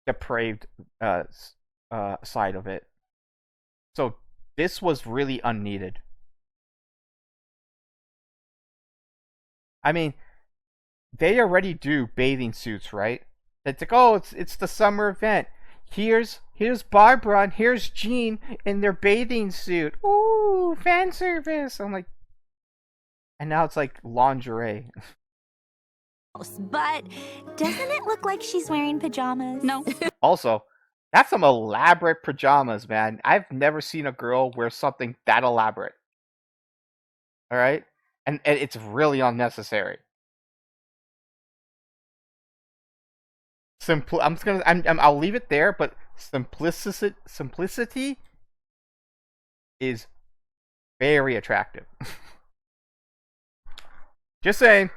depraved side of it. So this was really unneeded. I mean, they already do bathing suits, right? It's like, oh, it's the summer event. Here's Barbara and here's Jean in their bathing suit. Ooh, fan service. I'm like, and now it's like lingerie. But doesn't it look like she's wearing pajamas? No. Also, that's some elaborate pajamas, man. I've never seen a girl wear something that elaborate. All right, and it's really unnecessary. I'll leave it there, but simplicity is very attractive. Just saying.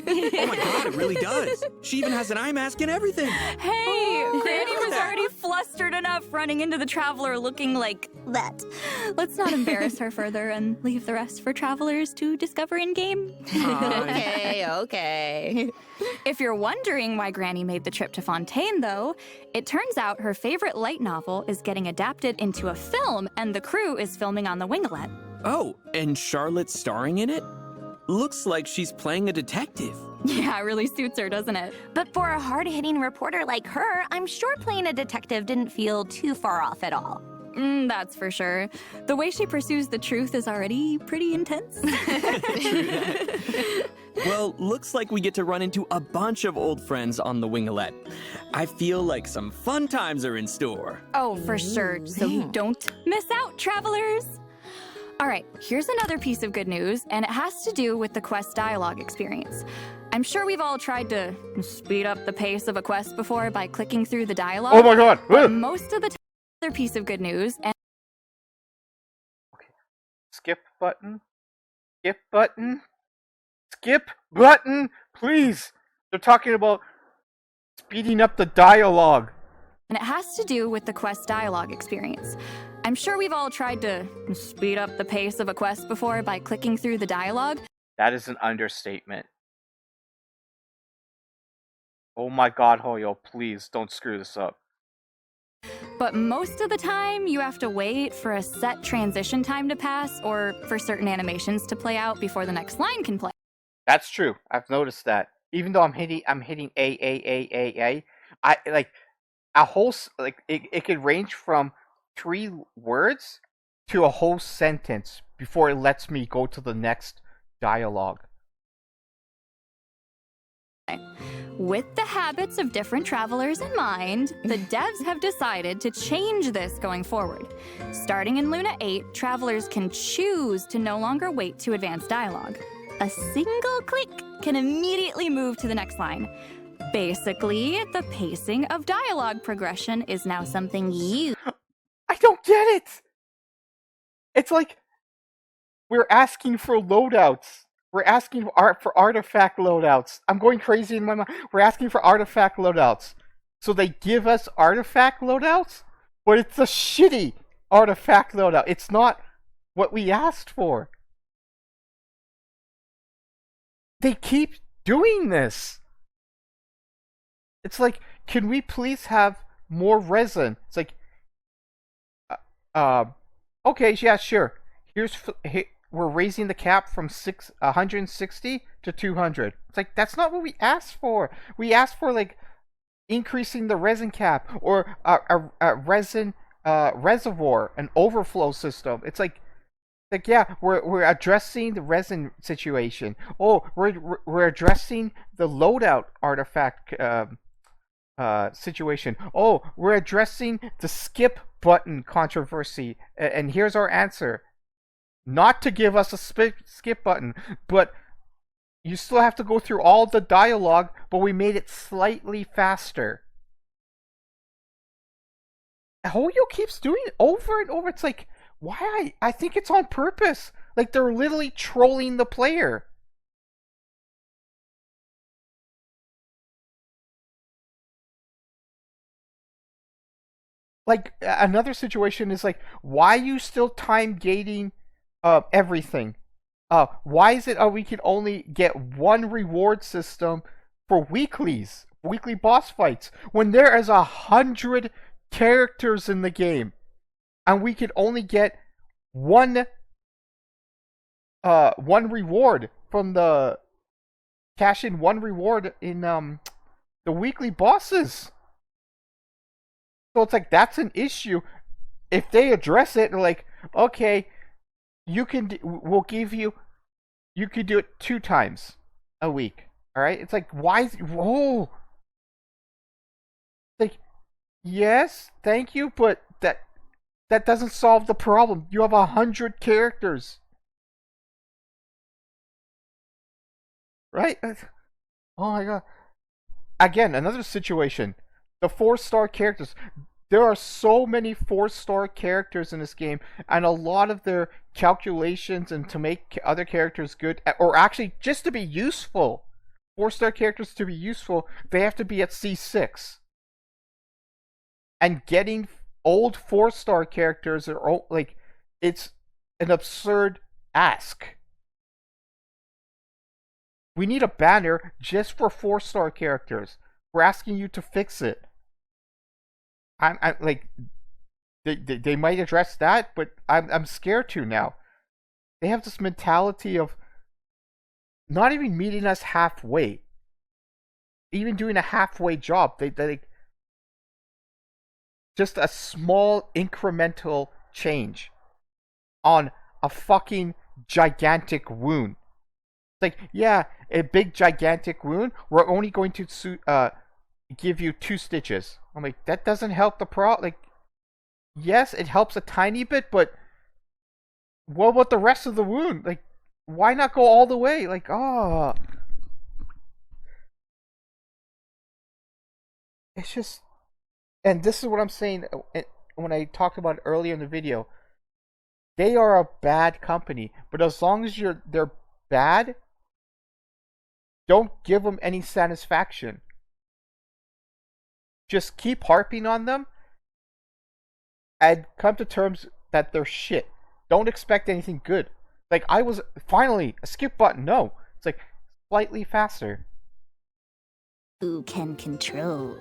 Oh my god, it really does. She even has an eye mask and everything. Hey, Granny was already flustered enough running into the Traveler looking like that. Let's not embarrass her further and leave the rest for travelers to discover in-game. Okay. If you're wondering why Granny made the trip to Fontaine, though, it turns out her favorite light novel is getting adapted into a film, and the crew is filming on the Winglet. Oh, and Charlotte's starring in it? Looks like she's playing a detective. Yeah, it really suits her, doesn't it? But for a hard-hitting reporter like her, I'm sure playing a detective didn't feel too far off at all. That's for sure. The way she pursues the truth is already pretty intense. Well, looks like we get to run into a bunch of old friends on the Winglet. I feel like some fun times are in store. Oh, for sure. So you don't miss out, travelers. All right, here's another piece of good news, and it has to do with the quest dialogue experience. I'm sure we've all tried to speed up the pace of a quest before by clicking through the dialogue. Oh my god! But most of the time, another piece of good news, and okay. Skip button, please. They're talking about speeding up the dialogue. And it has to do with the quest dialogue experience. I'm sure we've all tried to speed up the pace of a quest before by clicking through the dialogue. That is an understatement. Oh my god, Hoyo, please don't screw this up. But most of the time, you have to wait for a set transition time to pass or for certain animations to play out before the next line can play. That's true. I've noticed that. Even though I'm hitting A. a whole it could range from 3 words to a whole sentence before it lets me go to the next dialogue. With the habits of different travelers in mind, the devs have decided to change this going forward. Starting in Luna 8, travelers can choose to no longer wait to advance dialogue. A single click can immediately move to the next line. Basically, the pacing of dialogue progression is now something you... I don't get it! It's like we're asking for loadouts. We're asking for artifact loadouts. I'm going crazy in my mind. We're asking for artifact loadouts. So they give us artifact loadouts, but it's a shitty artifact loadout. It's not what we asked for. They keep doing this. It's like, can we please have more resin? It's like, okay, yeah, sure. We're raising the cap from 160 to 200. It's like, that's not what we asked for. We asked for like increasing the resin cap or a resin reservoir, an overflow system. It's like yeah, we're addressing the resin situation. Oh, we're addressing the loadout artifact situation. Oh, we're addressing the skip button controversy. And here's our answer. Not to give us a skip button, but you still have to go through all the dialogue, but we made it slightly faster. Hoyo keeps doing it over and over. It's like, why? I think it's on purpose. Like, they're literally trolling the player. Like, another situation is like, why are you still time gating everything? Why is it we can only get one reward system for weekly boss fights when there is 100 characters in the game, and we could only get one reward from the cash in one reward in the weekly bosses. So it's like, that's an issue. If they address it, they're like, okay, we'll give you could do it 2 times a week. All right? It's like, why is whoa? Like, yes, thank you, but that doesn't solve the problem. You have 100 characters. Right? Oh my god. Again, another situation. The 4-star characters. There are so many 4-star characters in this game, and a lot of their calculations and to make other characters good, or actually just to be useful, 4-star characters to be useful, they have to be at C6. And getting old 4-star characters are like, it's an absurd ask. We need a banner just for 4-star characters. We're asking you to fix it. I'm like, they might address that, but I'm scared to now. They have this mentality of not even meeting us halfway, even doing a halfway job. They just a small incremental change on a fucking gigantic wound. Like, yeah, a big gigantic wound. We're only going to give you 2 stitches. I'm like, that doesn't help the like, yes, it helps a tiny bit, but what about the rest of the wound? Like, why not go all the way? Like, oh, it's just, and this is what I'm saying when I talked about it earlier in the video. They are a bad company, but as long as they're bad, don't give them any satisfaction. Just keep harping on them and come to terms that they're shit. Don't expect anything good. Like, I was finally a skip button. No, it's like slightly faster. Who can control?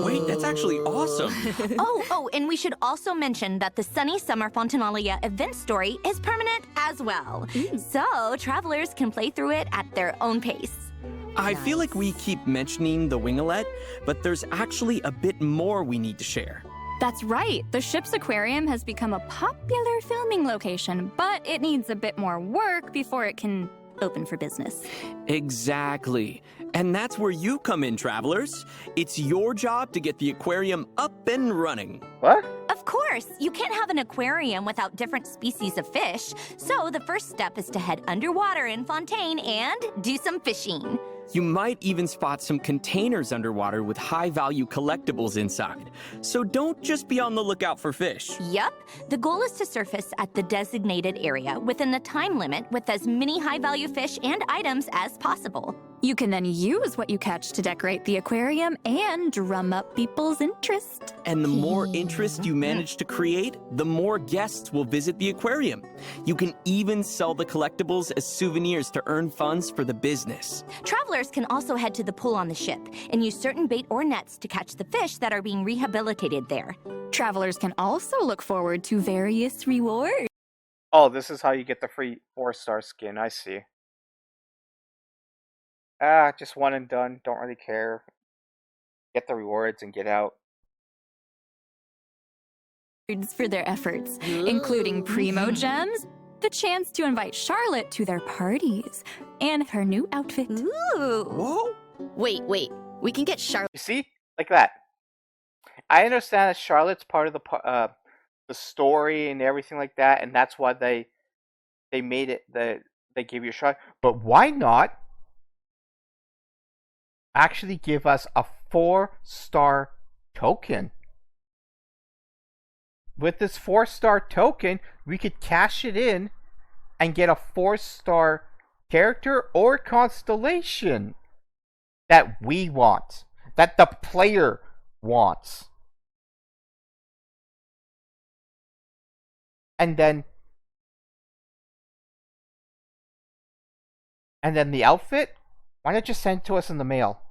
Wait, that's actually awesome. Oh, and we should also mention that the Sunny Summer Fontanalia event story is permanent as well. So travelers can play through it at their own pace. I feel like we keep mentioning the winglet, but there's actually a bit more we need to share. That's right. The ship's aquarium has become a popular filming location, but it needs a bit more work before it can open for business. Exactly. And that's where you come in, travelers. It's your job to get the aquarium up and running. What? Of course, you can't have an aquarium without different species of fish. So the first step is to head underwater in Fontaine and do some fishing. You might even spot some containers underwater with high-value collectibles inside. So don't just be on the lookout for fish. Yup. The goal is to surface at the designated area within the time limit with as many high-value fish and items as possible. You can then use what you catch to decorate the aquarium and drum up people's interest. And the more interest you manage to create, the more guests will visit the aquarium. You can even sell the collectibles as souvenirs to earn funds for the business. Travelers can also head to the pool on the ship and use certain bait or nets to catch the fish that are being rehabilitated there. Travelers can also look forward to various rewards. Oh, this is how you get the free 4-star skin. I see. Just one and done. Don't really care. Get the rewards and get out. For their efforts, including primo gems, the chance to invite Charlotte to their parties, and her new outfit. Ooh. Whoa! Wait. We can get Charlotte. You see? Like that. I understand that Charlotte's part of the story and everything like that, and that's why they made it they gave you a shot. But why not actually give us a 4-star token? With this 4-star token, we could cash it in and get a 4-star character or constellation that we want, that the player wants. And then the outfit, why not just send it to us in the mail?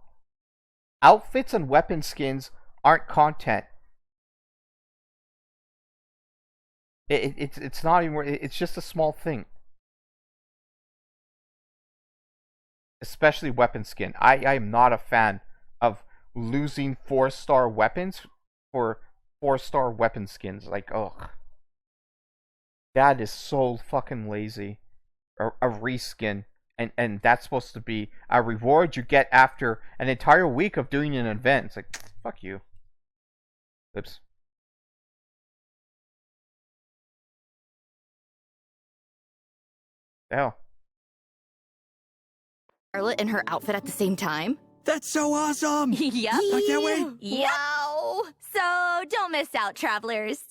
Outfits and weapon skins aren't content. It's not even. It's just a small thing. Especially weapon skin. I am not a fan of losing 4-star weapons for 4-star weapon skins. Like, ugh. That is so fucking lazy. A reskin. And that's supposed to be a reward you get after an entire week of doing an event. It's like, fuck you. Oops. Hell. Charlotte in her outfit at the same time? That's so awesome! Yep. I can't wait! Yep. Wow! So don't miss out, travelers.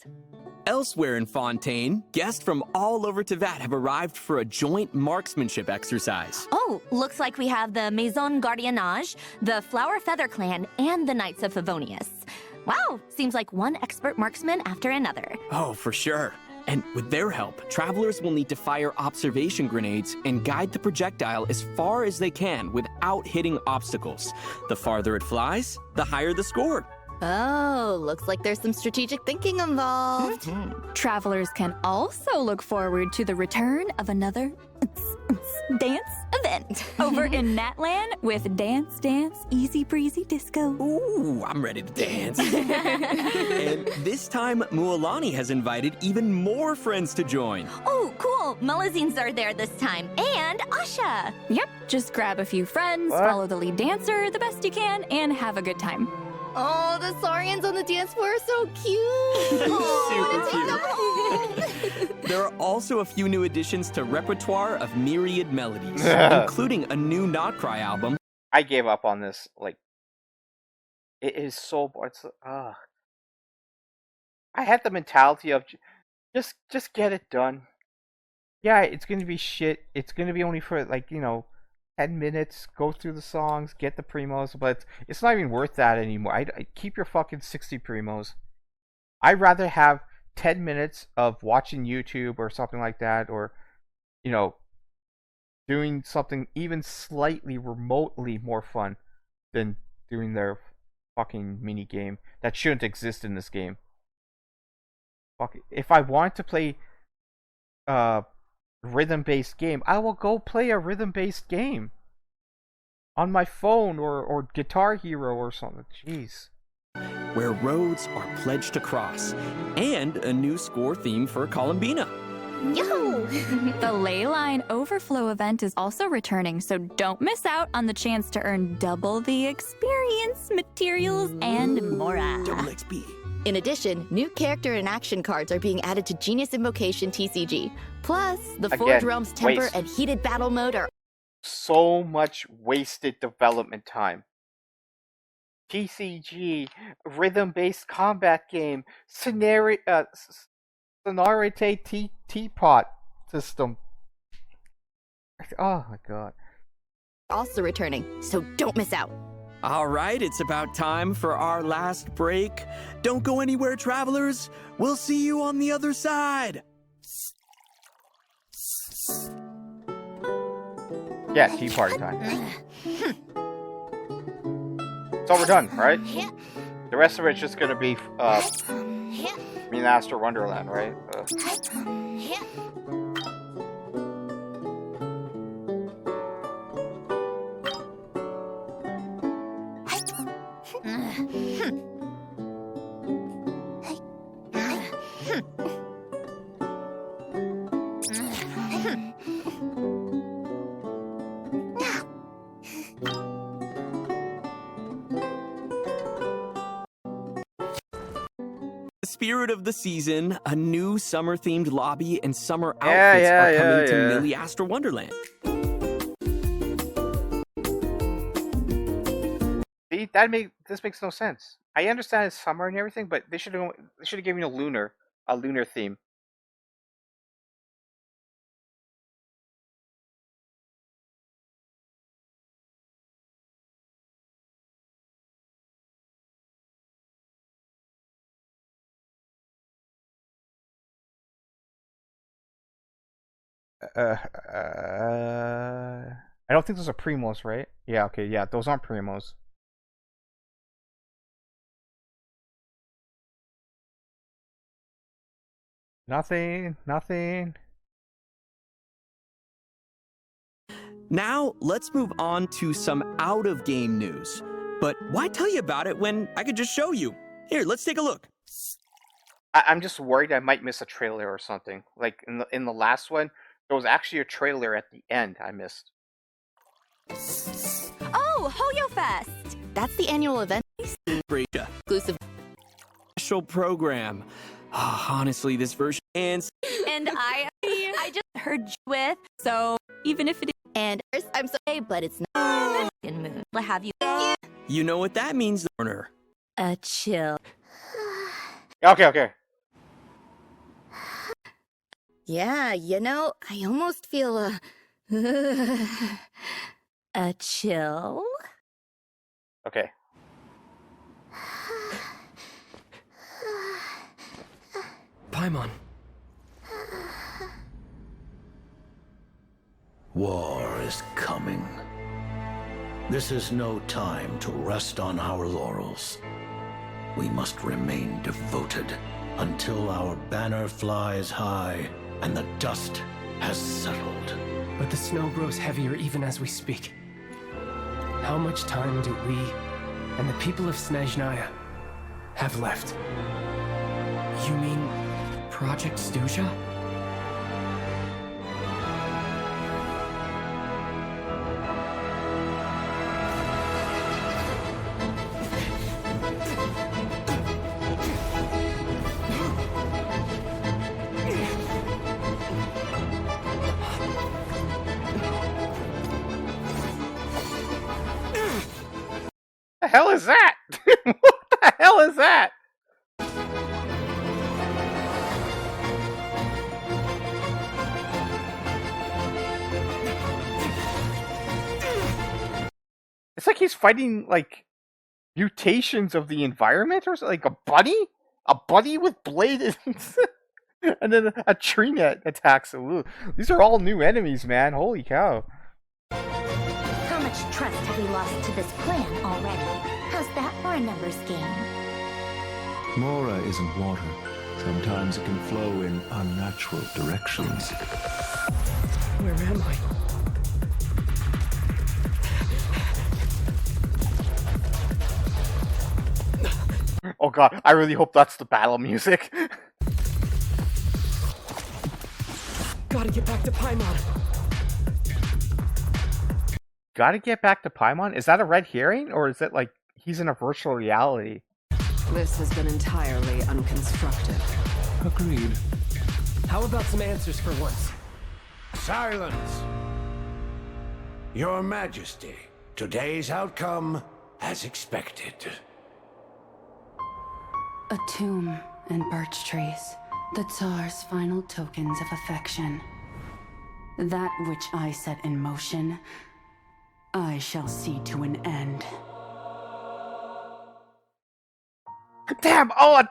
Elsewhere in Fontaine, guests from all over Tevat have arrived for a joint marksmanship exercise. Oh, looks like we have the Maison Gardiennage, the Flower Feather Clan, and the Knights of Favonius. Wow, seems like one expert marksman after another. Oh, for sure. And with their help, travelers will need to fire observation grenades and guide the projectile as far as they can without hitting obstacles. The farther it flies, the higher the score. Oh, looks like there's some strategic thinking involved. Travelers can also look forward to the return of another dance event over in Natland with Dance Dance Easy Breezy Disco. Ooh, I'm ready to dance. And this time, Mualani has invited even more friends to join. Oh, cool. Mullazines are there this time. And Asha. Yep, just grab a few friends, What? follow the lead dancer the best you can, and have a good time. Oh, the Saurians on the dance floor are so cute. Super cute. There are also a few new additions to repertoire of myriad melodies, including a new Not Cry album. I gave up on this. Like, it is so boring. I had the mentality of just get it done. Yeah, it's gonna be shit. It's gonna be only for 10 minutes. Go through the songs, get the primos, but it's not even worth that anymore. I keep your fucking 60 primos. I'd rather have 10 minutes of watching YouTube or something like that, or doing something even slightly remotely more fun than doing their fucking mini game that shouldn't exist in this game. Fuck it. If I want to play rhythm-based game, I will go play a rhythm-based game on my phone or Guitar Hero or something. Jeez. Where roads are pledged to cross, and a new score theme for Columbina. Yo! The Leyline Overflow event is also returning, so don't miss out on the chance to earn double the experience, materials, and more. Double XP. In addition, new character and action cards are being added to Genius Invocation TCG. Plus, the Forge Realms Temper and Heated Battle Mode are so much wasted development time. TCG, rhythm-based combat game, Sonorite teapot system. Oh my god. also returning, so don't miss out. All right, it's about time for our last break. Don't go anywhere, travelers. We'll see you on the other side. Yeah, tea party time. So we're done, right? The rest of it's just gonna be, Astro Wonderland, right? Spirit of the season, a new summer-themed lobby and summer outfits are coming to Millie Astro Wonderland. See, this makes no sense. I understand it's summer and everything, but they should have given a lunar theme. I don't think those are primos, right? Yeah, okay, yeah, those aren't primos. Nothing. Now, let's move on to some out-of-game news. But why tell you about it when I could just show you? Here, let's take a look. I'm just worried I might miss a trailer or something. Like in the last one, there was actually a trailer at the end I missed. Oh, Hoyo Fest! That's the annual event. Exclusive special program. Honestly, this version and I just heard you with, so even if it is and I'm sorry, but it's not in mood, we'll have you. You know what that means, Warner. A chill. Okay. Yeah, you know, I almost feel a chill? Okay. Paimon. War is coming. This is no time to rest on our laurels. We must remain devoted until our banner flies high and the dust has settled. But the snow grows heavier even as we speak. How much time do we and the people of Snezhnaya have left? You mean Project Stuja? The hell is that? What the hell is that? It's like he's fighting like mutations of the environment or something, like a bunny with blades, and then a tree net attacks him. Ooh, these are all new enemies, man. Holy cow. How much trust have we lost to this plan already? How's that for a numbers game? Mora isn't water. Sometimes it can flow in unnatural directions. Where am I? god, I really hope that's the battle music. Gotta get back to Paimon. Gotta get back to Paimon? Is that a red herring, or is it like he's in a virtual reality? This has been entirely unconstructive. Agreed. How about some answers for once? Silence! Your Majesty, today's outcome as expected. A tomb and birch trees, the Tsar's final tokens of affection. That which I set in motion, I shall see to an end. Damn! I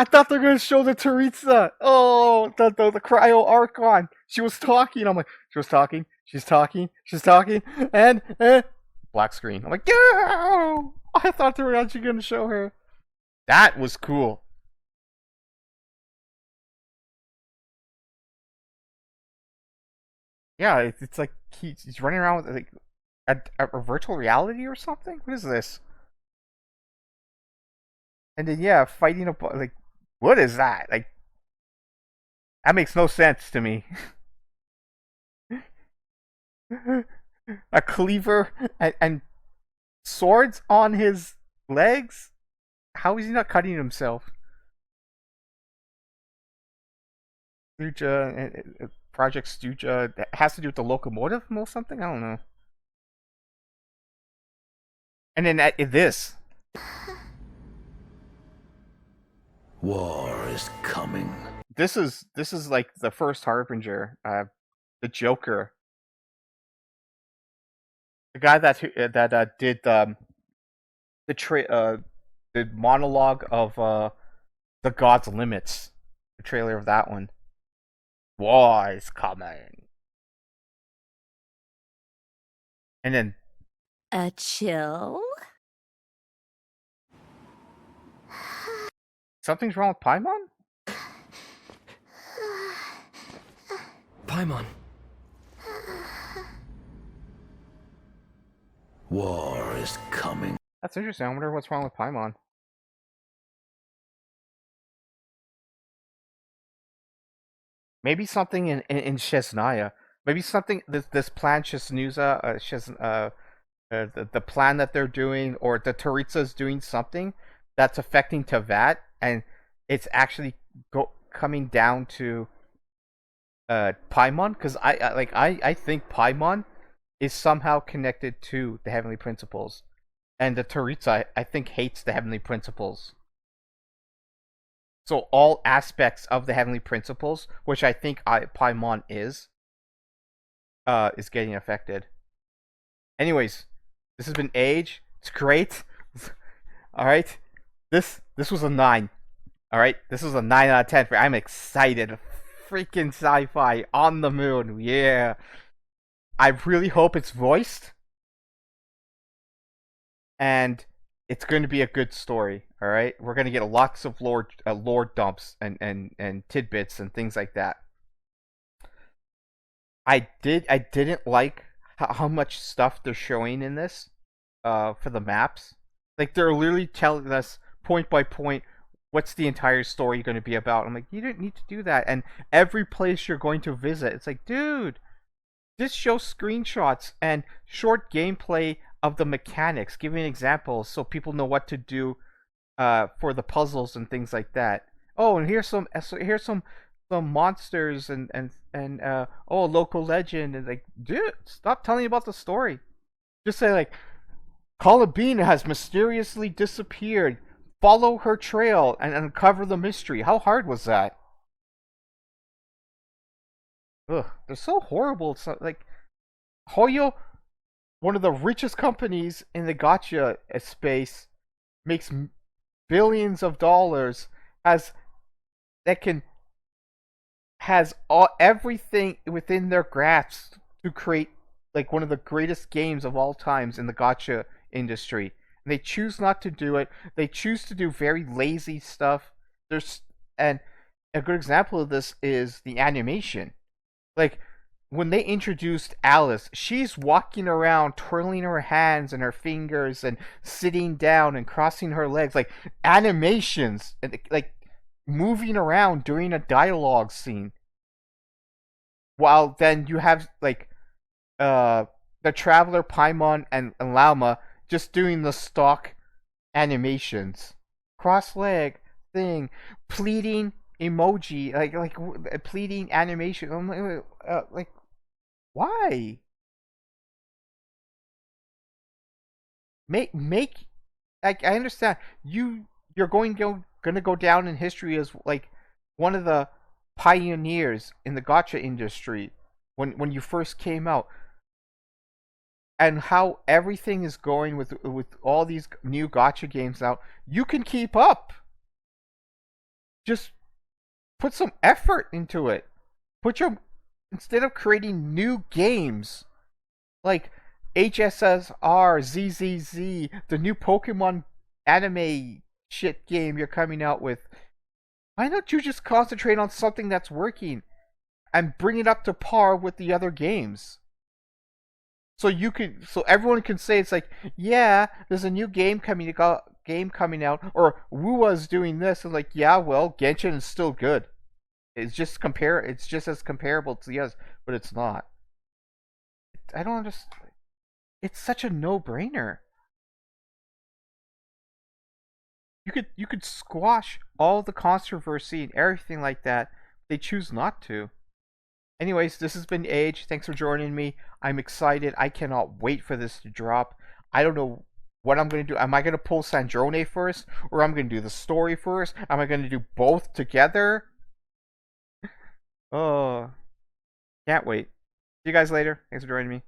thought they were gonna show the Teresa. Oh, the cryo Archon. She was talking. I'm like, she was talking. She's talking. She's talking. And black screen. I'm like, yeah! I thought they were actually gonna show her. That was cool. Yeah, it's like he's running around with like a virtual reality or something. What is this? And then yeah, fighting a like, what is that? Like, that makes no sense to me. A cleaver and swords on his legs. How is he not cutting himself? Stuja, Project Stuja, it has to do with the locomotive or something. I don't know. And then this. War is coming. This is like the first Harbinger, the Joker, the guy that did the monologue of the God's Limits, the trailer of that one. War is coming, and then a chill. Something's wrong with Paimon? Paimon. War is coming. That's interesting. I wonder what's wrong with Paimon. Maybe something in Chesnaya. Maybe something this plan Chesnusa, the plan that they're doing, or the Teritsa's doing something that's affecting Tevat, and it's actually coming down to Paimon, because I think Paimon is somehow connected to the Heavenly Principles, and the Teritsa I think hates the Heavenly Principles. So all aspects of the Heavenly Principles, which I think Paimon is getting affected. Anyways, this has been Age. It's great. All right, this was a 9. All right, this was a 9 out of 10. I'm excited. Freaking sci-fi on the moon. Yeah. I really hope it's voiced, and it's going to be a good story. All right, we're going to get lots of lore dumps and tidbits and things like that. I didn't like how much stuff they're showing in this for the maps. Like, they're literally telling us point by point what's the entire story going to be about. I'm like, you didn't need to do that. And every place you're going to visit, it's like, dude, just show screenshots and short gameplay of the mechanics, giving examples so people know what to do for the puzzles and things like that. Oh, and here's some monsters and local legend, and like, dude, stop telling about the story. Just say like, Columbina has mysteriously disappeared. Follow her trail and uncover the mystery. How hard was that? Ugh, they're so horrible. It's not, like, Hoyo, one of the richest companies in the gacha space, makes billions of dollars, has everything within their grasp to create like one of the greatest games of all times in the gacha industry. And they choose not to do it. They choose to do very lazy stuff. And a good example of this is the animation. Like, when they introduced Alice, she's walking around twirling her hands and her fingers and sitting down and crossing her legs, like animations, and like moving around during a dialogue scene. While then you have like the Traveler, Paimon, and Lauma just doing the stock animations, cross leg thing, pleading emoji, like pleading animation. I'm like, why? Make like, I understand you're gonna go down in history as like one of the pioneers in the gacha industry when you first came out, and how everything is going with all these new gacha games out. You can keep up. Just put some effort into it. Instead of creating new games like HSSR, ZZZ, the new Pokemon anime shit game you're coming out with, why don't you just concentrate on something that's working and bring it up to par with the other games? So everyone can say it's like, yeah, there's a new game coming out, or Wua's doing this, and like, yeah, well, Genshin is still good. It's just as comparable to the others, but it's not. I don't understand. It's such a no-brainer. You could squash all the controversy and everything like that. They choose not to. Anyways, this has been Age. Thanks for joining me. I'm excited. I cannot wait for this to drop. I don't know what I'm going to do. Am I going to pull Sandrone first? Or I'm going to do the story first? Am I going to do both together? Oh, can't wait. See you guys later. Thanks for joining me.